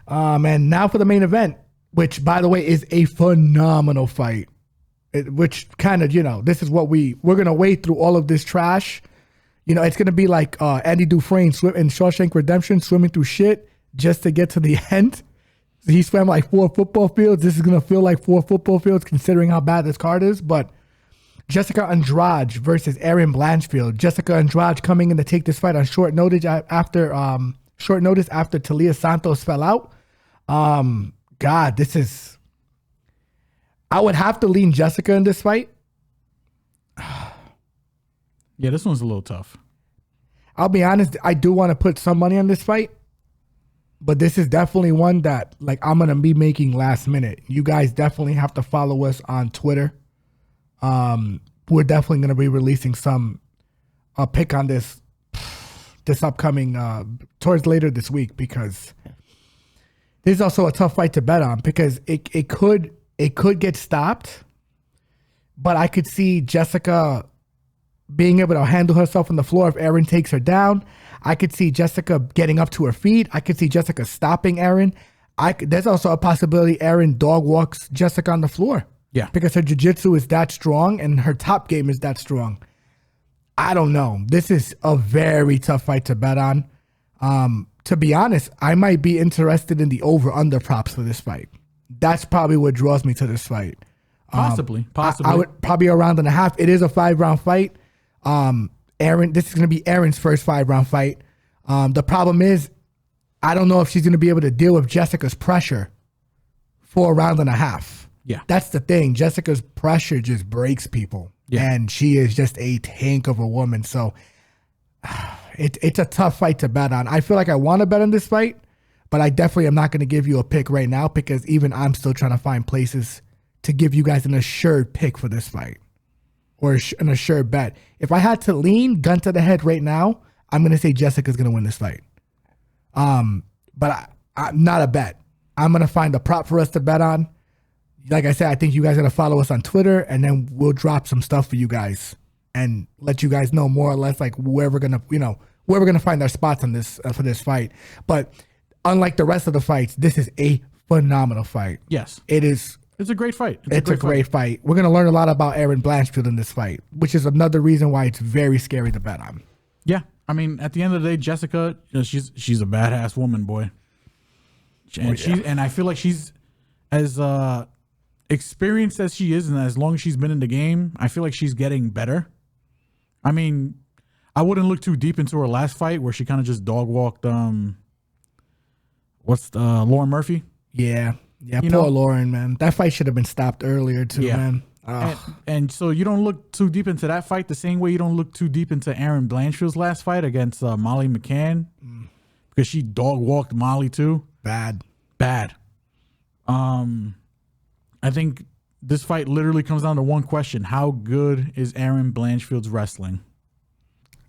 And now for the main event, which, by the way, is a phenomenal fight. Which kind of, this is what we're going to wade through all of this trash. It's going to be like Andy Dufresne in Shawshank Redemption, swimming through shit just to get to the end. He swam like 4 football fields. This is going to feel like 4 football fields considering how bad this card is. But Jessica Andrade versus Erin Blanchfield. Jessica Andrade coming in to take this fight on short notice after Talia Santos fell out. God, this is... I would have to lean Jessica in this fight. Yeah, this one's a little tough. I'll be honest, I do want to put some money on this fight, but this is definitely one that I'm going to be making last minute. You guys definitely have to follow us on Twitter. We're definitely going to be releasing a pick on this upcoming towards later this week, because this is also a tough fight to bet on, because it could get stopped, but I could see Jessica being able to handle herself on the floor if Erin takes her down. I could see Jessica getting up to her feet. I could see Jessica stopping Erin. There's also a possibility Erin dog walks Jessica on the floor. Yeah. Because her jiu-jitsu is that strong and her top game is that strong. I don't know. This is a very tough fight to bet on. To be honest, I might be interested in the over-under props for this fight. That's probably what draws me to this fight. Possibly. I would probably a round and a half. It is a 5-round fight. This is going to be Erin's first 5-round fight. The problem is, I don't know if she's going to be able to deal with Jessica's pressure for a round and a half. Yeah. That's the thing. Jessica's pressure just breaks people. Yeah. And she is just a tank of a woman. So it's a tough fight to bet on. I feel like I want to bet on this fight, but I definitely am not going to give you a pick right now, because even I'm still trying to find places to give you guys an assured pick for this fight, or an assured bet. If I had to lean gun to the head right now, I'm going to say Jessica's going to win this fight. But I'm not a bet. I'm going to find a prop for us to bet on. Like I said, I think you guys are going to follow us on Twitter, and then we'll drop some stuff for you guys and let you guys know more or less like where we're going to find our spots on this for this fight. But unlike the rest of the fights, this is a phenomenal fight. Yes. It is. It's a great fight. It's a great fight. We're going to learn a lot about Erin Blanchfield in this fight, which is another reason why it's very scary to bet on. Yeah. I mean, at the end of the day, Jessica, she's a badass woman, boy. And I feel like she's as experienced as she is, and as long as she's been in the game, I feel like she's getting better. I mean, I wouldn't look too deep into her last fight where she kind of just dog walked Lauren Murphy. Yeah, poor Lauren, man. That fight should have been stopped earlier too, man. And so you don't look too deep into that fight the same way you don't look too deep into Erin Blanchfield's last fight against Molly McCann, because she dog walked Molly too. Bad. I think this fight literally comes down to one question: how good is Erin Blanchfield's wrestling?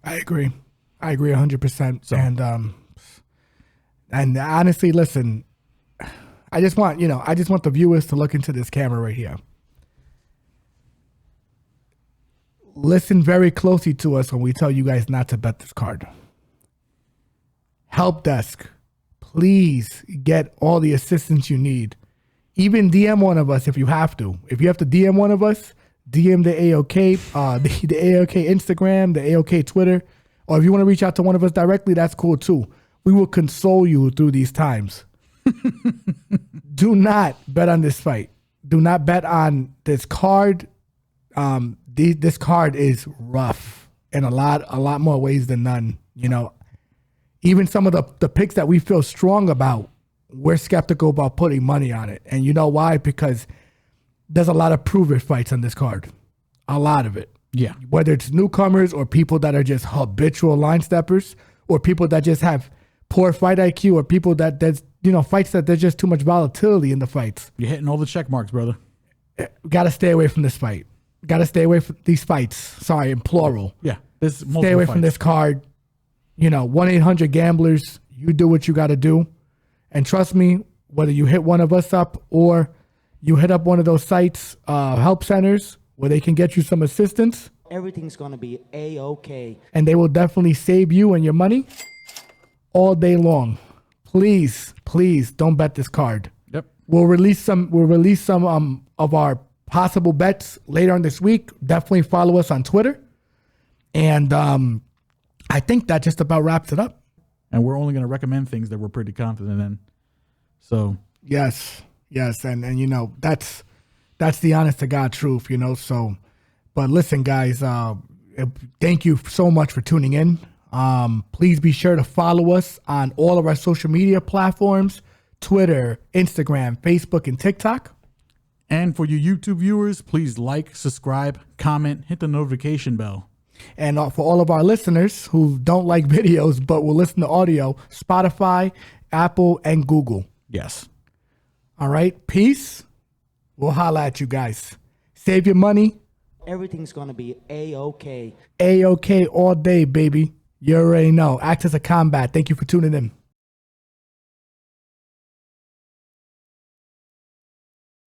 I agree 100%. So. And honestly, listen, I just want the viewers to look into this camera right here. Listen very closely to us when we tell you guys not to bet this card. Help desk, please get all the assistance you need. Even DM one of us if you have to. If you have to DM one of us, DM the AOK, the AOK Instagram, the AOK Twitter, or if you want to reach out to one of us directly, that's cool too. We will console you through these times. Do not bet on this fight. Do not bet on this card. This card is rough in a lot more ways than none. You know, even some of the picks that we feel strong about, we're skeptical about putting money on it. And you know why? Because there's a lot of prove-it fights on this card. A lot of it. Yeah. Whether it's newcomers or people that are just habitual line steppers or people that just have poor fight IQ or people that there's, you know, fights that there's just too much volatility in the fights. You're hitting all the check marks, brother. Got to stay away from this fight. Got to stay away from these fights. Sorry, in plural. Yeah. Stay away from this card. You know, 1-800-GAMBLERS. You do what you got to do. And trust me, whether you hit one of us up or you hit up one of those sites, help centers, where they can get you some assistance. Everything's gonna be A-OK. And they will definitely save you and your money all day long. Please don't bet this card. Yep. We'll release some of our possible bets later on this week. Definitely follow us on Twitter. And I think that just about wraps it up. And we're only going to recommend things that we're pretty confident in. So yes. And you know, that's the honest to God truth, you know. So, but listen, guys, thank you so much for tuning in. Please be sure to follow us on all of our social media platforms, Twitter, Instagram, Facebook, and TikTok. And for you YouTube viewers, please like, subscribe, comment, hit the notification bell. And for all of our listeners who don't like videos but will listen to audio, Spotify, Apple, and Google. Yes. All right. Peace. We'll holla at you guys. Save your money. Everything's gonna be A-OK. A-OK all day, baby. You already know. Access of Combat. Thank you for tuning in.